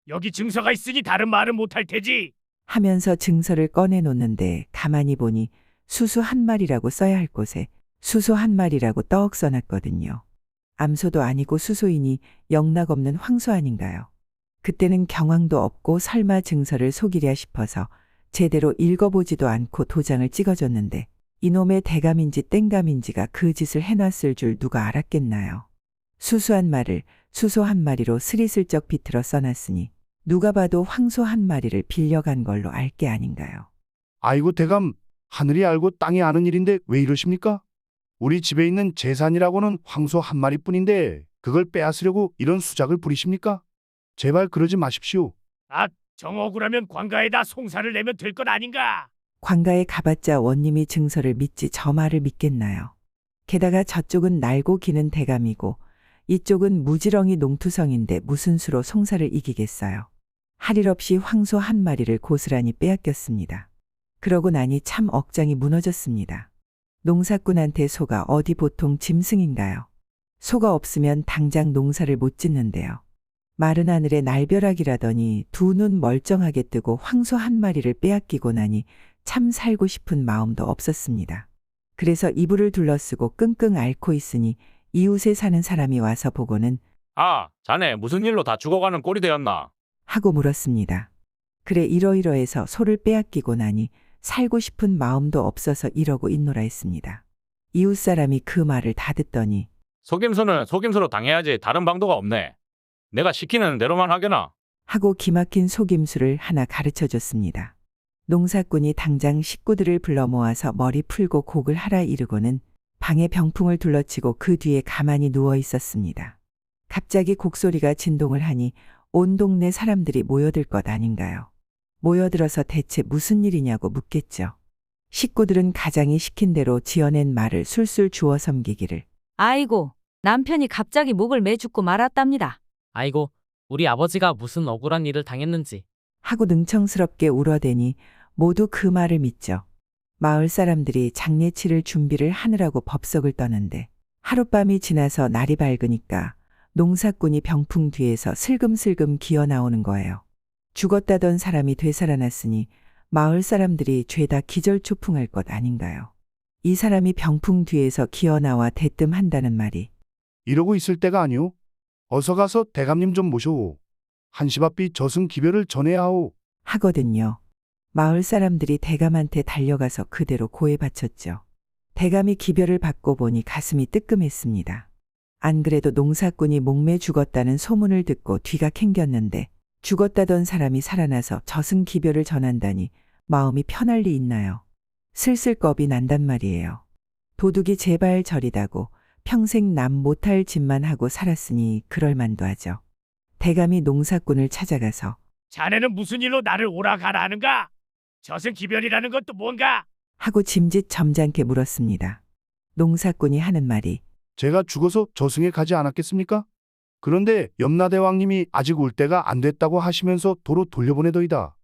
여기 증서가 있으니 다른 말은 못할 테지. 하면서 증서를 꺼내놓는데 가만히 보니 수수 한 마리라고 써야 할 곳에 수소 한 마리라고 떡 써놨거든요. 암소도 아니고 수소이니 영락없는 황소 아닌가요? 그때는 경황도 없고 설마 증서를 속이랴 싶어서 제대로 읽어보지도 않고 도장을 찍어줬는데 이놈의 대감인지 땡감인지가 그 짓을 해놨을 줄 누가 알았겠나요? 수수한 말을 수소 한 마리로 스리슬쩍 비틀어 써놨으니 누가 봐도 황소 한 마리를 빌려간 걸로 알 게 아닌가요? 아이고 대감, 하늘이 알고 땅이 아는 일인데 왜 이러십니까? 우리 집에 있는 재산이라고는 황소 한 마리뿐인데 그걸 빼앗으려고 이런 수작을 부리십니까? 제발 그러지 마십시오. 아, 정억울하면 관가에다 송사를 내면 될 것 아닌가? 관가에 가봤자 원님이 증서를 믿지 저 말을 믿겠나요? 게다가 저쪽은 날고 기는 대감이고 이쪽은 무지렁이 농투성인데 무슨 수로 송사를 이기겠어요. 할 일 없이 황소 한 마리를 고스란히 빼앗겼습니다. 그러고 나니 참 억장이 무너졌습니다. 농사꾼한테 소가 어디 보통 짐승인가요? 소가 없으면 당장 농사를 못 짓는데요. 마른 하늘에 날벼락이라더니 두 눈 멀쩡하게 뜨고 황소 한 마리를 빼앗기고 나니 참 살고 싶은 마음도 없었습니다. 그래서 이불을 둘러쓰고 끙끙 앓고 있으니 이웃에 사는 사람이 와서 보고는 아, 자네 무슨 일로 다 죽어가는 꼴이 되었나? 하고 물었습니다. 그래 이러이러해서 소를 빼앗기고 나니 살고 싶은 마음도 없어서 이러고 있노라 했습니다. 이웃 사람이 그 말을 다 듣더니 속임수는 속임수로 당해야지 다른 방도가 없네. 내가 시키는 대로만 하게나. 하고 기막힌 속임수를 하나 가르쳐 줬습니다. 농사꾼이 당장 식구들을 불러 모아서 머리 풀고 곡을 하라 이르고는 방에 병풍을 둘러치고 그 뒤에 가만히 누워 있었습니다. 갑자기 곡소리가 진동을 하니 온 동네 사람들이 모여들 것 아닌가요? 모여들어서 대체 무슨 일이냐고 묻겠죠. 식구들은 가장이 시킨 대로 지어낸 말을 술술 주워 섬기기를 아이고, 남편이 갑자기 목을 매 죽고 말았답니다. 아이고, 우리 아버지가 무슨 억울한 일을 당했는지. 하고 능청스럽게 울어대니 모두 그 말을 믿죠. 마을 사람들이 장례치를 준비를 하느라고 법석을 떠는데 하룻밤이 지나서 날이 밝으니까 농사꾼이 병풍 뒤에서 슬금슬금 기어 나오는 거예요. 죽었다던 사람이 되살아났으니 마을 사람들이 죄다 기절초풍할 것 아닌가요? 이 사람이 병풍 뒤에서 기어 나와 대뜸한다는 말이 이러고 있을 때가 아니오. 어서 가서 대감님 좀 모셔오. 한시바삐 저승 기별을 전해야 하오. 하거든요. 마을 사람들이 대감한테 달려가서 그대로 고해 바쳤죠. 대감이 기별을 받고 보니 가슴이 뜨끔했습니다. 안 그래도 농사꾼이 목매 죽었다는 소문을 듣고 뒤가 캥겼는데 죽었다던 사람이 살아나서 저승 기별을 전한다니 마음이 편할 리 있나요? 슬슬 겁이 난단 말이에요. 도둑이 제발 저리다고 평생 남 못할 짓만 하고 살았으니 그럴만도 하죠. 대감이 농사꾼을 찾아가서 자네는 무슨 일로 나를 오라가라 하는가? 저승 기별이라는 것도 뭔가? 하고 짐짓 점잖게 물었습니다. 농사꾼이 하는 말이 제가 죽어서 저승에 가지 않았겠습니까? 그런데 염라대왕님이 아직 올 때가 안 됐다고 하시면서 도로 돌려보내더이다.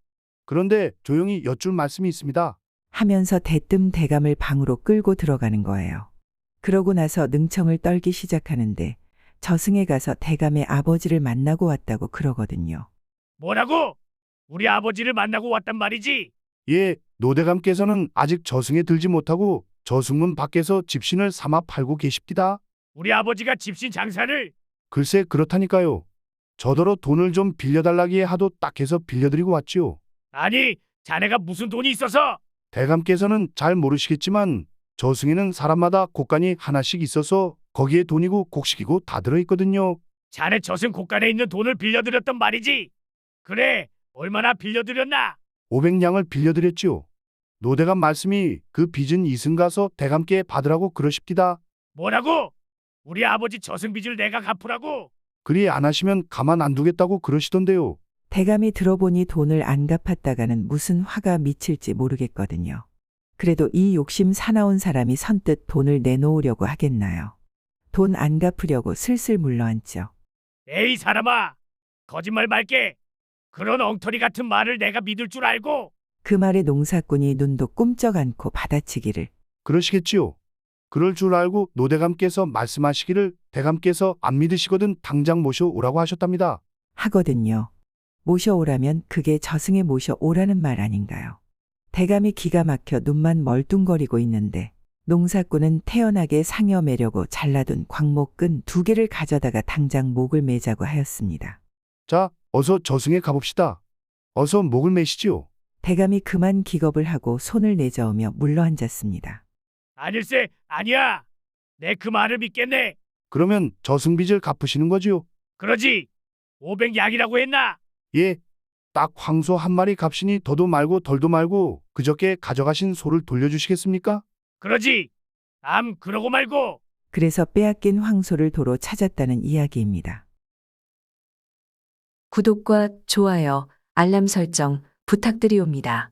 그런데 조용히 여쭐 말씀이 있습니다. 하면서 대뜸 대감을 방으로 끌고 들어가는 거예요. 그러고 나서 능청을 떨기 시작하는데 저승에 가서 대감의 아버지를 만나고 왔다고 그러거든요. 뭐라고? 우리 아버지를 만나고 왔단 말이지? 예, 노대감께서는 아직 저승에 들지 못하고 저승문 밖에서 집신을 삼아 팔고 계십디다. 우리 아버지가 집신 장사를? 글쎄 그렇다니까요. 저더러 돈을 좀 빌려달라기에 하도 딱 해서 빌려드리고 왔지요. 아니, 자네가 무슨 돈이 있어서? 대감께서는 잘 모르시겠지만 저승에는 사람마다 곡간이 하나씩 있어서 거기에 돈이고 곡식이고 다 들어있거든요. 자네 저승 곡간에 있는 돈을 빌려드렸단 말이지? 그래, 얼마나 빌려드렸나? 500냥을 빌려드렸지요. 노대감 말씀이 그 빚은 이승 가서 대감께 받으라고 그러십디다. 뭐라고? 우리 아버지 저승 빚을 내가 갚으라고? 그리 안 하시면 가만 안 두겠다고 그러시던데요. 대감이 들어보니 돈을 안 갚았다가는 무슨 화가 미칠지 모르겠거든요. 그래도 이 욕심 사나운 사람이 선뜻 돈을 내놓으려고 하겠나요? 돈 안 갚으려고 슬슬 물러앉죠. 에이 사람아, 거짓말 말게. 그런 엉터리 같은 말을 내가 믿을 줄 알고? 그 말에 농사꾼이 눈도 꿈쩍 않고 받아치기를 그러시겠지요. 그럴 줄 알고 노대감께서 말씀하시기를 대감께서 안 믿으시거든 당장 모셔오라고 하셨답니다. 하거든요. 모셔오라면 그게 저승에 모셔오라는 말 아닌가요? 대감이 기가 막혀 눈만 멀뚱거리고 있는데 농사꾼은 태연하게 상여 매려고 잘라둔 광목끈 2개를 가져다가 당장 목을 매자고 하였습니다. 자, 어서 저승에 가봅시다. 어서 목을 매시지요. 대감이 그만 기겁을 하고 손을 내저으며 물러앉았습니다. 아닐세, 아니야. 내 그 말을 믿겠네. 그러면 저승빚을 갚으시는 거지요? 그러지. 500양이라고 했나? 예, 딱 황소 한 마리 값이니 더도 말고 덜도 말고 그저께 가져가신 소를 돌려주시겠습니까? 그러지. 그러고 말고. 그래서 빼앗긴 황소를 도로 찾았다는 이야기입니다. 구독과 좋아요, 알람 설정 부탁드리옵니다.